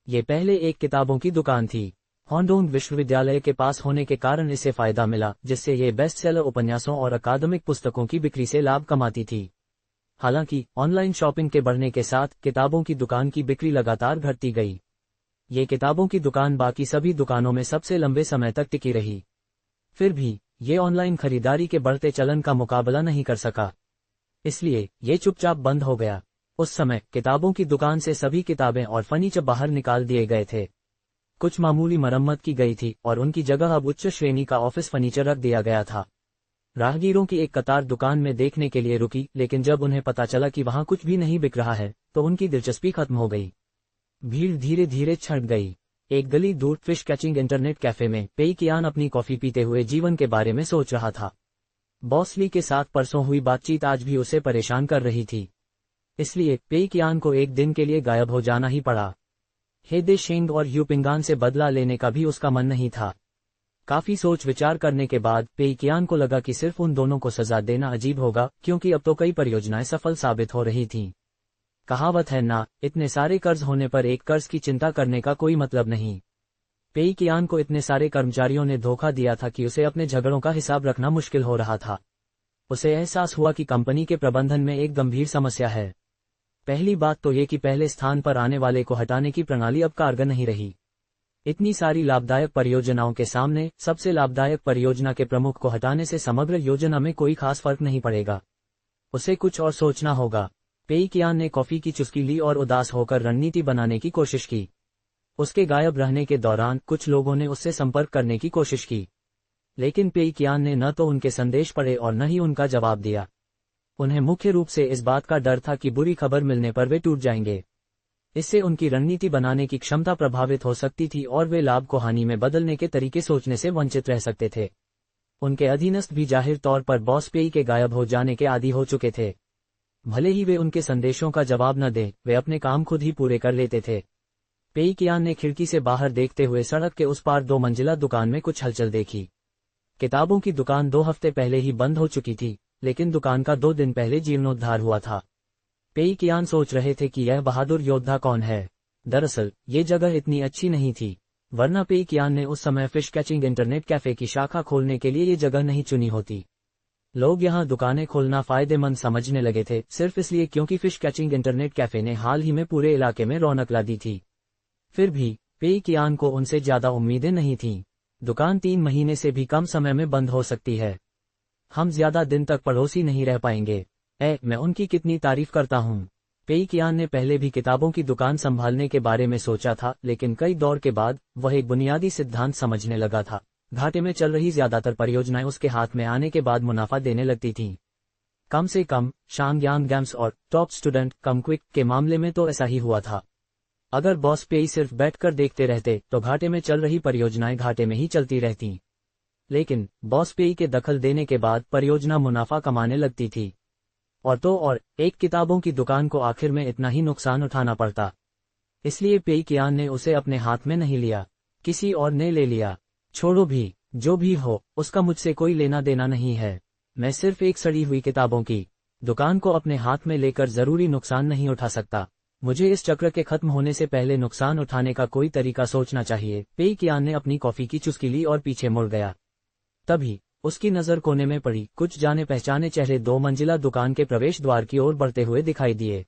ये पहले एक किताबों की दुकान थी। होंडोंग विश्वविद्यालय के पास होने के कारण इसे फायदा मिला, जिससे ये बेस्ट सेलर उपन्यासों और अकादमिक पुस्तकों की बिक्री से लाभ कमाती थी। हालांकि ऑनलाइन शॉपिंग के बढ़ने के साथ किताबों की दुकान की बिक्री लगातार घटती गई। ये किताबों की दुकान बाकी सभी दुकानों में सबसे लंबे समय तक टिकी रही। फिर भी ये ऑनलाइन खरीदारी के बढ़ते चलन का मुकाबला नहीं कर सका, इसलिए ये चुपचाप बंद हो गया। उस समय किताबों की दुकान से सभी किताबें और फर्नीचर बाहर निकाल दिए गए थे। कुछ मामूली मरम्मत की गई थी और उनकी जगह अब उच्च श्रेणी का ऑफिस फर्नीचर रख दिया गया था। राहगीरों की एक कतार दुकान में देखने के लिए रुकी, लेकिन जब उन्हें पता चला कि वहां कुछ भी नहीं बिक रहा है तो उनकी दिलचस्पी खत्म हो गई। भीड़ धीरे धीरे छंट गई। एक गली दूर फिश कैचिंग इंटरनेट कैफे में पेई कियान अपनी कॉफी पीते हुए जीवन के बारे में सोच रहा था। बॉस ली के साथ परसों हुई बातचीत आज भी उसे परेशान कर रही थी, इसलिए पेई कियान को एक दिन के लिए गायब हो जाना ही पड़ा। हेदे शेंग और यूपिंगान से बदला लेने का भी उसका मन नहीं था। काफी सोच विचार करने के बाद पेई कियान को लगा कि सिर्फ उन दोनों को सजा देना अजीब होगा, क्योंकि अब तो कई परियोजनाएं सफल साबित हो रही थीं। कहावत है ना, इतने सारे कर्ज होने पर एक कर्ज की चिंता करने का कोई मतलब नहीं। पेई कियान को इतने सारे कर्मचारियों ने धोखा दिया था कि उसे अपने झगड़ों का हिसाब रखना मुश्किल हो रहा था। उसे एहसास हुआ कि कंपनी के प्रबंधन में एक गंभीर समस्या है। पहली बात तो ये कि पहले स्थान पर आने वाले को हटाने की प्रणाली अब कारगर नहीं रही। इतनी सारी लाभदायक परियोजनाओं के सामने सबसे लाभदायक परियोजना के प्रमुख को हटाने से समग्र योजना में कोई खास फर्क नहीं पड़ेगा। उसे कुछ और सोचना होगा। पेई कियान ने कॉफी की चुस्की ली और उदास होकर रणनीति बनाने की कोशिश की। उसके गायब रहने के दौरान कुछ लोगों ने उससे संपर्क करने की कोशिश की, लेकिन पेई कियान ने न तो उनके संदेश पढ़े और न ही उनका जवाब दिया। उन्हें मुख्य रूप से इस बात का डर था कि बुरी खबर मिलने पर वे टूट जाएंगे। इससे उनकी रणनीति बनाने की क्षमता प्रभावित हो सकती थी और वे लाभ को हानि में बदलने के तरीके सोचने से वंचित रह सकते थे। उनके अधीनस्थ भी जाहिर तौर पर बॉस पेई के गायब हो जाने के आदी हो चुके थे। भले ही वे उनके संदेशों का जवाब न दें, वे अपने काम खुद ही पूरे कर लेते थे। पेई कियान ने खिड़की से बाहर देखते हुए सड़क के उस पार 2 मंजिला दुकान में कुछ हलचल देखी। किताबों की दुकान 2 हफ्ते पहले ही बंद हो चुकी थी, लेकिन दुकान का 2 दिन पहले जीर्णोद्धार हुआ था। पेई कियान सोच रहे थे कि यह बहादुर योद्धा कौन है। दरअसल ये जगह इतनी अच्छी नहीं थी, वरना पेई कियान ने उस समय फिश कैचिंग इंटरनेट कैफे की शाखा खोलने के लिए ये जगह नहीं चुनी होती। लोग यहाँ दुकानें खोलना फायदेमंद समझने लगे थे, सिर्फ इसलिए क्योंकि फिश कैचिंग इंटरनेट कैफे ने हाल ही में पूरे इलाके में रौनक ला दी थी। फिर भी पेई कियान को उनसे ज्यादा उम्मीदें नहीं थीं। दुकान 3 महीने से भी कम समय में बंद हो सकती है। हम ज्यादा दिन तक पड़ोसी नहीं रह पाएंगे। मैं उनकी कितनी तारीफ करता हूँ। पेई कियान ने पहले भी किताबों की दुकान संभालने के बारे में सोचा था, लेकिन कई दौर के बाद वह एक बुनियादी सिद्धांत समझने लगा था। घाटे में चल रही ज्यादातर परियोजनाएं उसके हाथ में आने के बाद मुनाफा देने लगती थीं। कम से कम शांगयांग गेम्स और टॉप स्टूडेंट कम क्विक के मामले में तो ऐसा ही हुआ था। अगर बॉस पेई सिर्फ बैठकर देखते रहते तो घाटे में चल रही परियोजनाएं घाटे में ही चलती रहती, लेकिन बॉस पेई के दखल देने के बाद परियोजना मुनाफा कमाने लगती थी। और एक किताबों की दुकान को आखिर में इतना ही नुकसान उठाना पड़ता। इसलिए पेई कियान ने उसे अपने हाथ में नहीं लिया, किसी और ने ले लिया। छोड़ो भी, जो भी हो, उसका मुझसे कोई लेना देना नहीं है। मैं सिर्फ एक सड़ी हुई किताबों की दुकान को अपने हाथ में लेकर जरूरी नुकसान नहीं उठा सकता। मुझे इस चक्र के खत्म होने से पहले नुकसान उठाने का कोई तरीका सोचना चाहिए। पेई कियान ने अपनी कॉफी की चुस्की ली और पीछे मुड़ गया। तभी उसकी नजर कोने में पड़ी। कुछ जाने पहचाने चेहरे 2 मंजिला दुकान के प्रवेश द्वार की ओर बढ़ते हुए दिखाई दिए।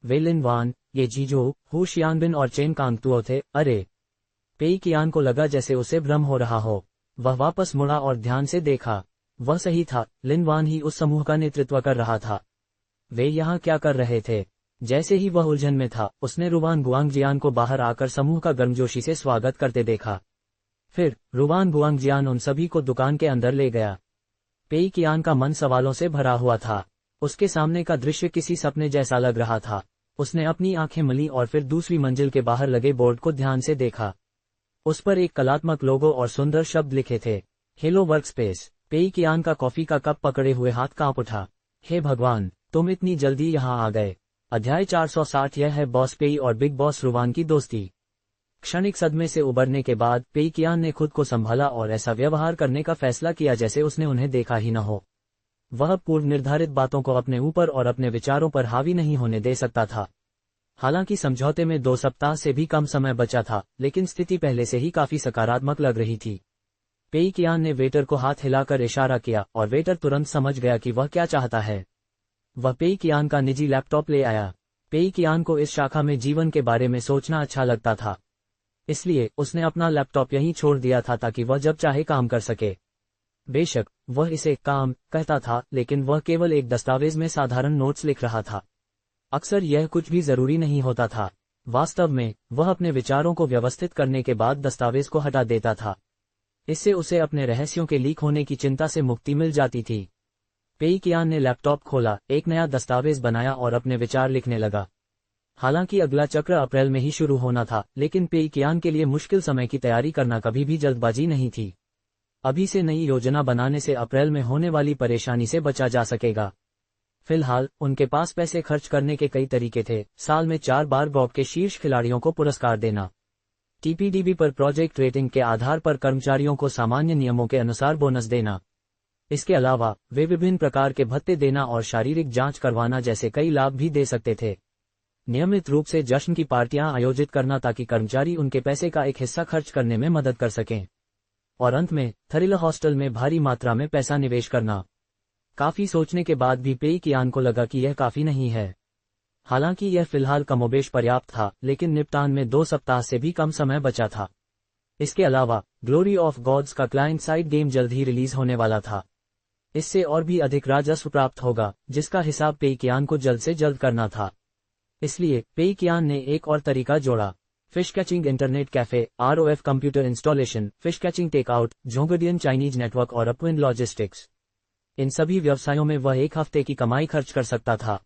वे लिन वान, ये जीजो, हु शियांगबिन और चेन कांगतुओ थे। अरे! पेई कियान को लगा जैसे उसे भ्रम हो रहा हो। वह वापस मुड़ा और ध्यान से देखा। वह सही था, लिन वान ही उस समूह का नेतृत्व कर रहा था। वे यहाँ क्या कर रहे थे? जैसे ही वह उलझन में था, उसने रुवान गुआंगजियान को बाहर आकर समूह का गर्मजोशी से स्वागत करते देखा। फिर रुवान गुआंगजियान उन सभी को दुकान के अंदर ले गया। पेई कियान का मन सवालों से भरा हुआ था। उसके सामने का दृश्य किसी सपने जैसा लग रहा था। उसने अपनी आंखें मली और फिर दूसरी मंजिल के बाहर लगे बोर्ड को ध्यान से देखा। उस पर एक कलात्मक लोगो और सुंदर शब्द लिखे थे, हेलो वर्कस्पेस। पेई कियान का कॉफी का कप पकड़े हुए हाथ कांप उठा। हे भगवान, तुम इतनी जल्दी यहाँ आ गए। अध्याय 460। यह है बॉस पेई और बिग बॉस रुवान की दोस्ती। क्षणिक सदमे से उबरने के बाद पेई कियान ने खुद को संभाला और ऐसा व्यवहार करने का फैसला किया जैसे उसने उन्हें देखा ही न हो। वह अब पूर्व निर्धारित बातों को अपने ऊपर और अपने विचारों पर हावी नहीं होने दे सकता था। हालांकि समझौते में 2 सप्ताह से भी कम समय बचा था, लेकिन स्थिति पहले से ही काफी सकारात्मक लग रही थी। पेई कियान ने वेटर को हाथ हिलाकर इशारा किया और वेटर तुरंत समझ गया कि वह क्या चाहता है। वह पेई कियान का निजी लैपटॉप ले आया। पेई कियान को इस शाखा में जीवन के बारे में सोचना अच्छा लगता था, इसलिए उसने अपना लैपटॉप यहीं छोड़ दिया था ताकि वह जब चाहे काम कर सके। बेशक वह इसे काम कहता था, लेकिन वह केवल एक दस्तावेज में साधारण नोट्स लिख रहा था। अक्सर यह कुछ भी जरूरी नहीं होता था। वास्तव में वह अपने विचारों को व्यवस्थित करने के बाद दस्तावेज को हटा देता था। इससे उसे अपने रहस्यों के लीक होने की चिंता से मुक्ति मिल जाती थी। पेई कियान ने लैपटॉप खोला, एक नया दस्तावेज बनाया और अपने विचार लिखने लगा। हालांकि अगला चक्र अप्रैल में ही शुरू होना था, लेकिन पेई कियान के लिए मुश्किल समय की तैयारी करना कभी भी जल्दबाजी नहीं थी। अभी से नई योजना बनाने से अप्रैल में होने वाली परेशानी से बचा जा सकेगा। फिलहाल उनके पास पैसे खर्च करने के कई तरीके थे। साल में 4 बार गॉग के शीर्ष खिलाड़ियों को पुरस्कार देना, टीपीडीबी पर प्रोजेक्ट रेटिंग के आधार पर कर्मचारियों को सामान्य नियमों के अनुसार बोनस देना। इसके अलावा वे विभिन्न प्रकार के भत्ते देना और शारीरिक जांच करवाना जैसे कई लाभ भी दे सकते थे। नियमित रूप से जश्न की पार्टियां आयोजित करना ताकि कर्मचारी उनके पैसे का एक हिस्सा खर्च करने में मदद कर सकें। और अंत में थरिल हॉस्टल में भारी मात्रा में पैसा निवेश करना। काफी सोचने के बाद भी पेई कियान को लगा कि यह काफी नहीं है। हालांकि यह फिलहाल कमोबेश पर्याप्त था, लेकिन निपटान में 2 सप्ताह से भी कम समय बचा था। इसके अलावा ग्लोरी ऑफ गॉड्स का क्लाइंट साइड गेम जल्द ही रिलीज होने वाला था। इससे और भी अधिक राजस्व प्राप्त होगा, जिसका हिसाब पेई कियान को जल्द से जल्द करना था। इसलिए पेई कियान ने एक और तरीका जोड़ा, fish catching internet cafe, ROF computer installation, fish catching takeout, Zhongdian Chinese network और अपविंड लॉजिस्टिक्स। इन सभी व्यवसायों में वह 1 हफ्ते की कमाई खर्च कर सकता था।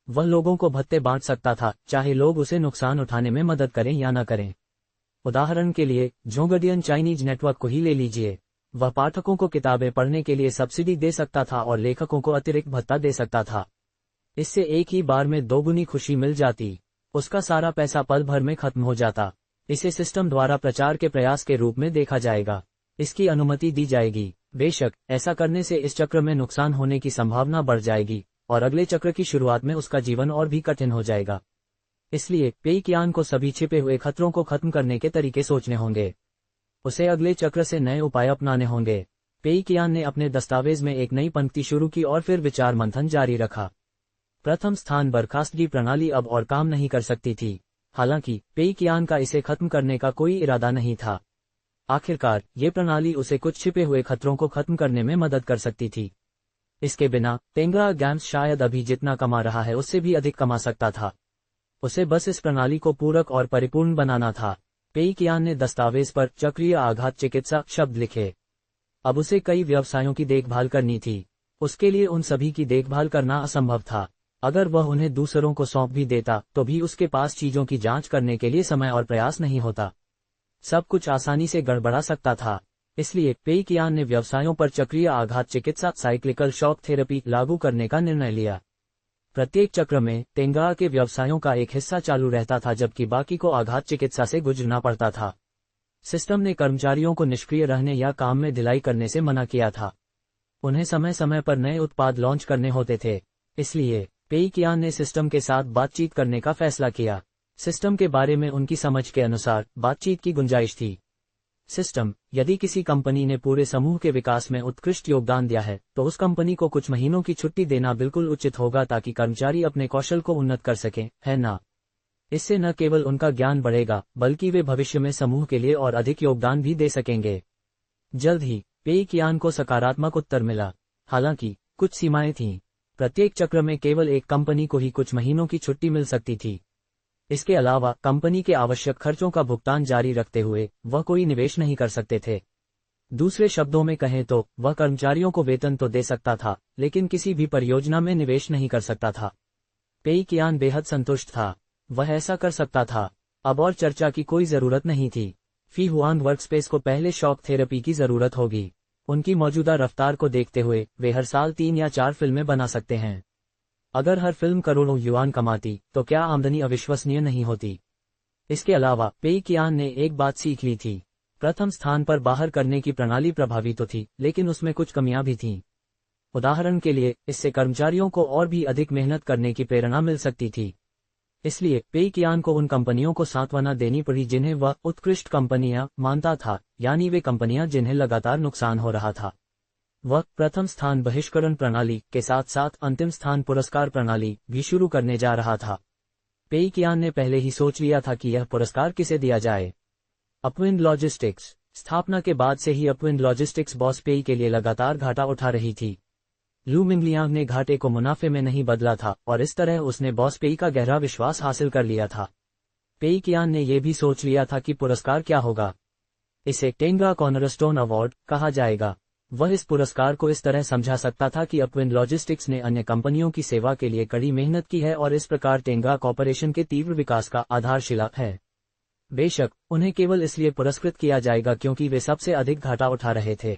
वह लोगों को भत्ते बांट सकता था, चाहे लोग उसे नुकसान उठाने में मदद करें या न करें। उदाहरण के लिए जोंगडियन चाइनीज नेटवर्क को ही ले लीजिए। वह पाठकों को किताबें पढ़ने के लिए सब्सिडी दे सकता था और लेखकों को अतिरिक्त भत्ता दे सकता था। इससे एक ही बार में दोगुनी खुशी मिल जाती। उसका सारा पैसा पल भर में खत्म हो जाता। इसे सिस्टम द्वारा प्रचार के प्रयास के रूप में देखा जाएगा। इसकी अनुमति दी जाएगी। बेशक ऐसा करने से इस चक्र में नुकसान होने की संभावना बढ़ जाएगी और अगले चक्र की शुरुआत में उसका जीवन और भी कठिन हो जाएगा। इसलिए पेई कियान को सभी छिपे हुए खतरों को खत्म करने के तरीके सोचने होंगे। उसे अगले चक्र से नए उपाय अपनाने होंगे। पेई कियान ने अपने दस्तावेज में एक नई पंक्ति शुरू की और फिर विचार मंथन जारी रखा। प्रथम स्थान बर्खास्तगी प्रणाली अब और काम नहीं कर सकती थी। हालांकि पेई कियान का इसे खत्म करने का कोई इरादा नहीं था। आखिरकार ये प्रणाली उसे कुछ छिपे हुए खतरों को खत्म करने में मदद कर सकती थी। इसके बिना तेंगरा गैम्स शायद अभी जितना कमा रहा है उससे भी अधिक कमा सकता था। उसे बस इस प्रणाली को पूरक और परिपूर्ण बनाना था। पेई कियान ने दस्तावेज पर चक्रीय आघात चिकित्सा शब्द लिखे। अब उसे कई व्यवसायों की देखभाल करनी थी। उसके लिए उन सभी की देखभाल करना असंभव था। अगर वह उन्हें दूसरों को सौंप भी देता तो भी उसके पास चीजों की जांच करने के लिए समय और प्रयास नहीं होता। सब कुछ आसानी से गड़बड़ा सकता था। इसलिए पेई कियान ने व्यवसायों पर चक्रीय आघात चिकित्सा साइक्लिकल शॉक थेरेपी लागू करने का निर्णय लिया। प्रत्येक चक्र में तेंगा के व्यवसायों का एक हिस्सा चालू रहता था, जबकि बाकी को आघात चिकित्सा से गुजरना पड़ता था। सिस्टम ने कर्मचारियों को निष्क्रिय रहने या काम में ढिलाई करने से मना किया था। उन्हें समय समय पर नए उत्पाद लॉन्च करने होते थे। इसलिए पेई कियान ने सिस्टम के साथ बातचीत करने का फैसला किया। सिस्टम के बारे में उनकी समझ के अनुसार बातचीत की गुंजाइश थी। सिस्टम, यदि किसी कंपनी ने पूरे समूह के विकास में उत्कृष्ट योगदान दिया है तो उस कंपनी को कुछ महीनों की छुट्टी देना बिल्कुल उचित होगा ताकि कर्मचारी अपने कौशल को उन्नत कर सकें, है ना? इससे न केवल उनका ज्ञान बढ़ेगा बल्कि वे भविष्य में समूह के लिए और अधिक योगदान भी दे सकेंगे। जल्द ही पेई कियान को सकारात्मक उत्तर मिला। हालांकि कुछ सीमाएं थीं। प्रत्येक चक्र में केवल एक कंपनी को ही कुछ महीनों की छुट्टी मिल सकती थी। इसके अलावा कंपनी के आवश्यक खर्चों का भुगतान जारी रखते हुए वह कोई निवेश नहीं कर सकते थे। दूसरे शब्दों में कहें तो वह कर्मचारियों को वेतन तो दे सकता था, लेकिन किसी भी परियोजना में निवेश नहीं कर सकता था। पेई कियान बेहद संतुष्ट था। वह ऐसा कर सकता था। अब और चर्चा की कोई जरूरत नहीं थी। फी हुआन वर्कस्पेस को पहले शॉक थेरेपी की जरूरत होगी। उनकी मौजूदा रफ्तार को देखते हुए वे हर साल 3 या 4 फिल्में बना सकते हैं। अगर हर फिल्म करोड़ों युआन कमाती तो क्या आमदनी अविश्वसनीय नहीं होती? इसके अलावा पेई कियान ने एक बात सीख ली थी। प्रथम स्थान पर बाहर करने की प्रणाली प्रभावी तो थी, लेकिन उसमें कुछ कमियां भी थीं। उदाहरण के लिए, इससे कर्मचारियों को और भी अधिक मेहनत करने की प्रेरणा मिल सकती थी। इसलिए पेई कियान को उन कंपनियों को सांत्वना देनी पड़ी जिन्हें वह उत्कृष्ट कंपनियां मानता था, यानी वे कंपनियां जिन्हें लगातार नुकसान हो रहा था। वह प्रथम स्थान बहिष्करण प्रणाली के साथ साथ अंतिम स्थान पुरस्कार प्रणाली भी शुरू करने जा रहा था। पेई कियान ने पहले ही सोच लिया था कि यह पुरस्कार किसे दिया जाए। अपविंड लॉजिस्टिक्स। स्थापना के बाद से ही अपविंड लॉजिस्टिक्स बॉस पेई के लिए लगातार घाटा उठा रही थी। लू मिंगलियांग ने घाटे को मुनाफे में नहीं बदला था और इस तरह उसने बॉस पेई का गहरा विश्वास हासिल कर लिया था। पेई कियान ने यह भी सोच लिया था कि पुरस्कार क्या होगा। इसे टेंगा कॉर्नरस्टोन अवार्ड कहा जाएगा। वह इस पुरस्कार को इस तरह समझा सकता था कि अपविंड लॉजिस्टिक्स ने अन्य कंपनियों की सेवा के लिए कड़ी मेहनत की है और इस प्रकार टेंगा कॉर्पोरेशन के तीव्र विकास का आधारशिला है। बेशक, उन्हें केवल इसलिए पुरस्कृत किया जाएगा क्योंकि वे सबसे अधिक घाटा उठा रहे थे।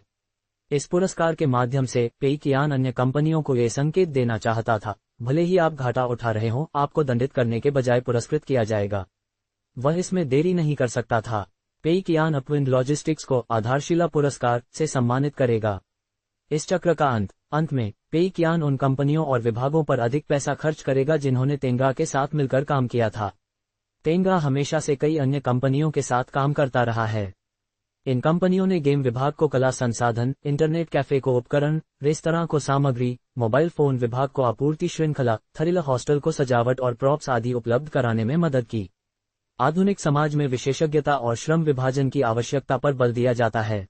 इस पुरस्कार के माध्यम से पेई कियान अन्य कंपनियों को ये संकेत देना चाहता था, भले ही आप घाटा उठा रहे हों, आपको दंडित करने के बजाय पुरस्कृत किया जाएगा। वह इसमें देरी नहीं कर सकता था। पेई कियान अपविंड लॉजिस्टिक्स को आधारशिला पुरस्कार से सम्मानित करेगा। इस चक्र का अंत में पेई कियान उन कंपनियों और विभागों पर अधिक पैसा खर्च करेगा जिन्होंने तेंगा के साथ मिलकर काम किया था। तेंगा हमेशा से कई अन्य कंपनियों के साथ काम करता रहा है। इन कंपनियों ने गेम विभाग को कला संसाधन, इंटरनेट कैफे को उपकरण, रेस्तरां को सामग्री, मोबाइल फोन विभाग को आपूर्ति श्रृंखला, थ्रिल हॉस्टल को सजावट और प्रॉप्स आदि उपलब्ध कराने में मदद की। आधुनिक समाज में विशेषज्ञता और श्रम विभाजन की आवश्यकता पर बल दिया जाता है।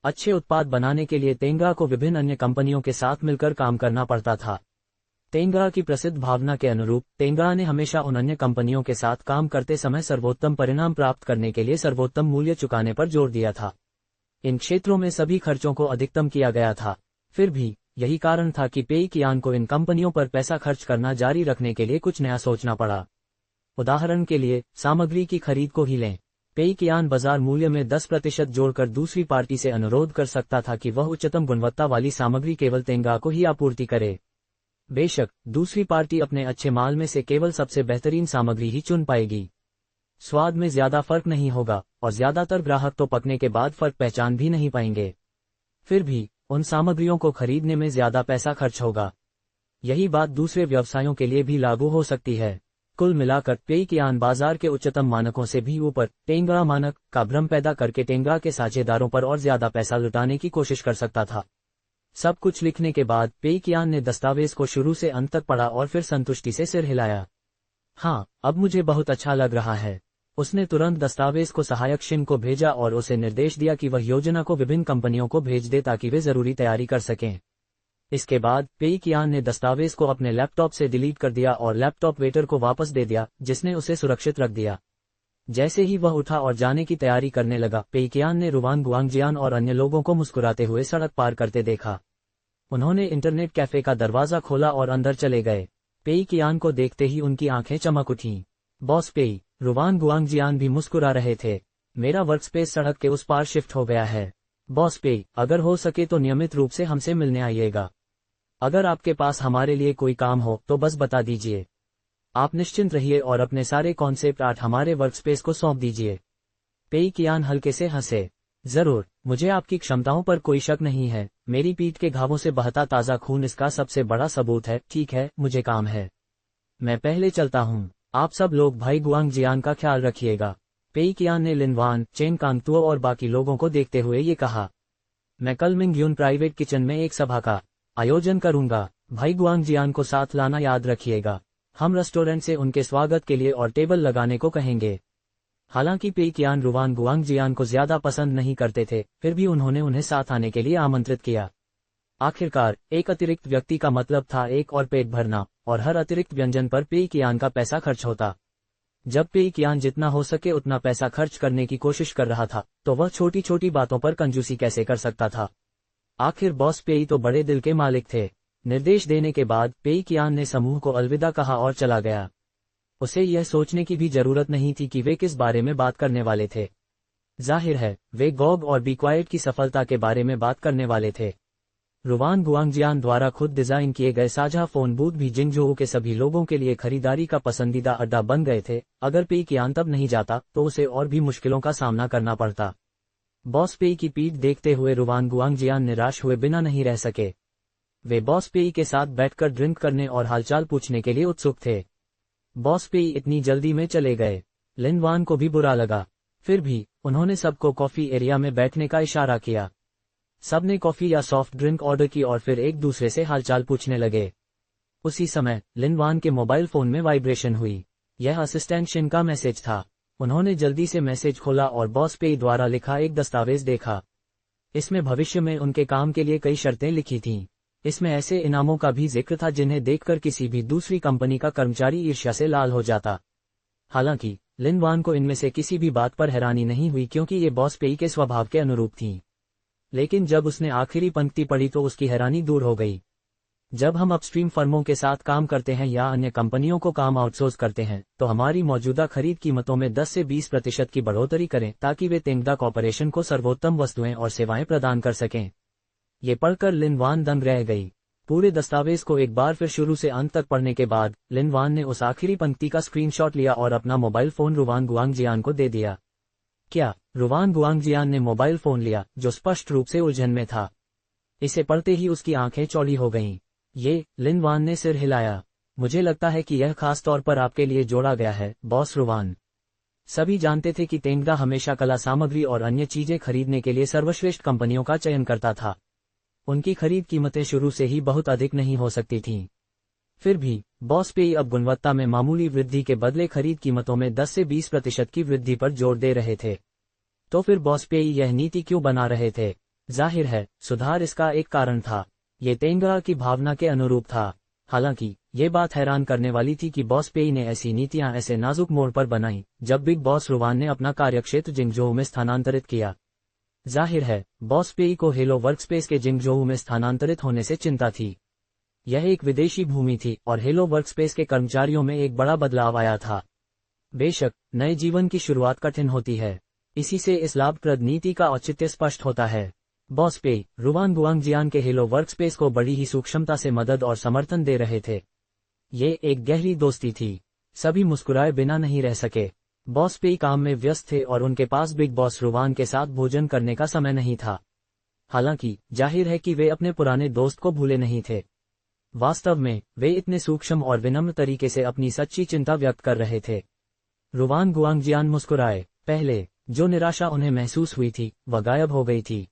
अच्छे उत्पाद बनाने के लिए तेंगा को विभिन्न अन्य कंपनियों के साथ मिलकर काम करना पड़ता था। तेंगा की प्रसिद्ध भावना के अनुरूप तेंगा ने हमेशा उन अन्य कंपनियों के साथ काम करते समय सर्वोत्तम परिणाम प्राप्त करने के लिए सर्वोत्तम मूल्य चुकाने पर जोर दिया था। इन क्षेत्रों में सभी खर्चों को अधिकतम किया गया था। फिर भी यही कारण था कि पेई कियान को इन कंपनियों पर पैसा खर्च करना जारी रखने के लिए कुछ नया सोचना पड़ा। उदाहरण के लिए, सामग्री की खरीद को ही लें। पेई कियान बाजार मूल्य में 10% जोड़कर दूसरी पार्टी से अनुरोध कर सकता था कि वह उच्चतम गुणवत्ता वाली सामग्री केवल तेंगा को ही आपूर्ति करे। बेशक, दूसरी पार्टी अपने अच्छे माल में से केवल सबसे बेहतरीन सामग्री ही चुन पाएगी। स्वाद में ज्यादा फर्क नहीं होगा और ज्यादातर ग्राहक तो पकने के बाद फर्क पहचान भी नहीं पाएंगे। फिर भी उन सामग्रियों को खरीदने में ज्यादा पैसा खर्च होगा। यही बात दूसरे व्यवसायों के लिए भी लागू हो सकती है। कुल मिलाकर पेई कियान बाजार के उच्चतम मानकों से भी ऊपर टेंगा मानक का भ्रम पैदा करके टेंगा के साझेदारों पर और ज्यादा पैसा लुटाने की कोशिश कर सकता था। सब कुछ लिखने के बाद पेई कियान ने दस्तावेज को शुरू से अंत तक पढ़ा और फिर संतुष्टि से सिर हिलाया। हाँ, अब मुझे बहुत अच्छा लग रहा है। उसने तुरंत दस्तावेज को सहायक शिन को भेजा और उसे निर्देश दिया कि वह योजना को विभिन्न कंपनियों को भेज दे ताकि वे जरूरी तैयारी कर सकें। इसके बाद पेई कियान ने दस्तावेज को अपने लैपटॉप से डिलीट कर दिया और लैपटॉप वेटर को वापस दे दिया, जिसने उसे सुरक्षित रख दिया। जैसे ही वह उठा और जाने की तैयारी करने लगा, पेई कियान ने रुवान गुआंगजियान और अन्य लोगों को मुस्कुराते हुए सड़क पार करते देखा। उन्होंने इंटरनेट कैफे का दरवाजा खोला और अंदर चले गए। पेई कियान को देखते ही उनकी आंखें चमक उठीं। बॉस पेई, रुवान गुआंगजियान भी मुस्कुरा रहे थे। मेरा वर्कस्पेस सड़क के उस पार शिफ्ट हो गया है। बॉस पेई, अगर हो सके तो नियमित रूप से हमसे मिलने आइएगा। अगर आपके पास हमारे लिए कोई काम हो तो बस बता दीजिए। आप निश्चिंत रहिए और अपने सारे कॉन्सेप्ट आर्ट हमारे वर्कस्पेस को सौंप दीजिए। पेई कियान हल्के से हंसे। जरूर, मुझे आपकी क्षमताओं पर कोई शक नहीं है। मेरी पीठ के घावों से बहता ताज़ा खून इसका सबसे बड़ा सबूत है। ठीक है, मुझे काम है, मैं पहले चलता हूँ। आप सब लोग भाई गुआंगजियान का ख्याल रखिएगा। पेई कियान ने लिनवान, चेन कांगतुओ और बाकी लोगों को देखते हुए ये कहा। मैं कल मिंगयुन प्राइवेट किचन में एक सभा का आयोजन करूंगा। भाई गुआंगजियान को साथ लाना याद रखिएगा। हम रेस्टोरेंट से उनके स्वागत के लिए और टेबल लगाने को कहेंगे। हालांकि पेई कियान रुवान गुआंगजियान को ज्यादा पसंद नहीं करते थे, फिर भी उन्होंने उन्हें साथ आने के लिए आमंत्रित किया। आखिरकार एक अतिरिक्त व्यक्ति का मतलब था एक और पेट भरना, और हर अतिरिक्त व्यंजन पर पेई कियान का पैसा खर्च होता। जब पेई कियान जितना हो सके उतना पैसा खर्च करने की कोशिश कर रहा था, तो वह छोटी छोटी बातों पर कंजूसी कैसे कर सकता था। आखिर बॉस पेई तो बड़े दिल के मालिक थे। निर्देश देने के बाद पेई कियान ने समूह को अलविदा कहा और चला गया। उसे यह सोचने की भी जरूरत नहीं थी कि वे किस बारे में बात करने वाले थे। जाहिर है, वे गॉग और बी क्वाइट की सफलता के बारे में बात करने वाले थे। रुवान गुआंगजियान द्वारा खुद डिजाइन किए गए साझा फोन बूथ भी जिंगजोऊ के सभी लोगों के लिए खरीदारी का पसंदीदा अड्डा बन गए थे। अगर पेई कियान तब नहीं जाता तो उसे और भी मुश्किलों का सामना करना पड़ता। बॉस पेई की पीठ देखते हुए रुवान गुआंगजियान निराश हुए बिना नहीं रह सके। वे बॉस पेई के साथ बैठकर ड्रिंक करने और हालचाल पूछने के लिए उत्सुक थे। बॉस पेई इतनी जल्दी में चले गए। लिन वान को भी बुरा लगा। फिर भी उन्होंने सबको कॉफी एरिया में बैठने का इशारा किया। सबने कॉफी या सॉफ्ट ड्रिंक ऑर्डर की और फिर एक दूसरे से हालचाल पूछने लगे। उसी समय लिन वान के मोबाइल फोन में वाइब्रेशन हुई। यह असिस्टेंट शिन का मैसेज था। उन्होंने जल्दी से मैसेज खोला और बॉस पेई द्वारा लिखा एक दस्तावेज देखा। इसमें भविष्य में उनके काम के लिए कई शर्तें लिखी थीं। इसमें ऐसे इनामों का भी जिक्र था जिन्हें देखकर किसी भी दूसरी कंपनी का कर्मचारी ईर्ष्या से लाल हो जाता। हालांकि लिन वान को इनमें से किसी भी बात पर हैरानी नहीं हुई क्योंकि ये बॉस पेई के स्वभाव के अनुरूप थीं। लेकिन जब उसने आखिरी पंक्ति पढ़ी तो उसकी हैरानी दूर हो गई। जब हम अपस्ट्रीम फर्मों के साथ काम करते हैं या अन्य कंपनियों को काम आउटसोर्स करते हैं तो हमारी मौजूदा खरीद कीमतों में 10 से 20% की बढ़ोतरी करें ताकि वे तेंगदा कॉर्पोरेशन को सर्वोत्तम वस्तुएं और सेवाएं प्रदान कर सकें। ये पढ़कर लिन वान दंग रह गई। पूरे दस्तावेज को एक बार फिर शुरू से अंत तक पढ़ने के बाद लिन वान ने उस आखिरी पंक्ति का स्क्रीनशॉट लिया और अपना मोबाइल फोन रुवान गुआंगजियान को दे दिया। क्या रुवान गुआंगजियान ने मोबाइल फोन लिया, जो स्पष्ट रूप से उलझन में था। इसे पढ़ते ही उसकी आंखें चौड़ी हो गईं। ये, लिन वान ने सिर हिलाया। मुझे लगता है कि यह खास तौर पर आपके लिए जोड़ा गया है, बॉस रुवान। सभी जानते थे कि तेंगदा हमेशा कला सामग्री और अन्य चीजें खरीदने के लिए सर्वश्रेष्ठ कंपनियों का चयन करता था। उनकी खरीद कीमतें शुरू से ही बहुत अधिक नहीं हो सकती थीं। फिर भी बॉस पेई अब गुणवत्ता में मामूली वृद्धि के बदले खरीद कीमतों में 10 से 20% की वृद्धि पर जोर दे रहे थे। तो फिर बॉस पेई यह नीति क्यों बना रहे थे? जाहिर है, सुधार इसका एक कारण था। ये तेंगदा की भावना के अनुरूप था। हालांकि ये बात हैरान करने वाली थी कि बॉस पेई ने ऐसी नीतियां ऐसे नाजुक मोड़ पर बनाई जब बिग बॉस रुवान ने अपना कार्यक्षेत्र जिंगजोऊ में स्थानांतरित किया। जाहिर है, बॉस पेई को हेलो वर्कस्पेस के जिंगजोऊ में स्थानांतरित होने से चिंता थी। यह एक विदेशी भूमि थी और हेलो वर्कस्पेस के कर्मचारियों में एक बड़ा बदलाव आया था। बेशक नए जीवन की शुरुआत कठिन होती है। इसी से इस लाभप्रद नीति का औचित्य स्पष्ट होता है। बॉस पेई रुवान गुआंगजियान के हेलो वर्कस्पेस को बड़ी ही सूक्ष्मता से मदद और समर्थन दे रहे थे। ये एक गहरी दोस्ती थी। सभी मुस्कुराए बिना नहीं रह सके। बॉस पेई काम में व्यस्त थे और उनके पास बिग बॉस रुवान के साथ भोजन करने का समय नहीं था। हालांकि जाहिर है कि वे अपने पुराने दोस्त को भूले नहीं थे। वास्तव में वे इतने सूक्ष्म और विनम्र तरीके से अपनी सच्ची चिंता व्यक्त कर रहे थे। रुवान गुआंगजियान मुस्कुराए। पहले जो निराशा उन्हें महसूस हुई थी वह गायब हो गई थी।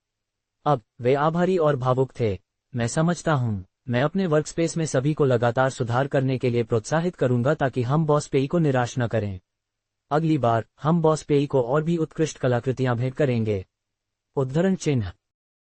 अब वे आभारी और भावुक थे। मैं समझता हूँ। मैं अपने वर्कस्पेस में सभी को लगातार सुधार करने के लिए प्रोत्साहित करूंगा ताकि हम बॉस पेई को निराश न करें। अगली बार हम बॉस पेई को और भी उत्कृष्ट कलाकृतियां भेंट करेंगे। उद्धरण चिन्ह।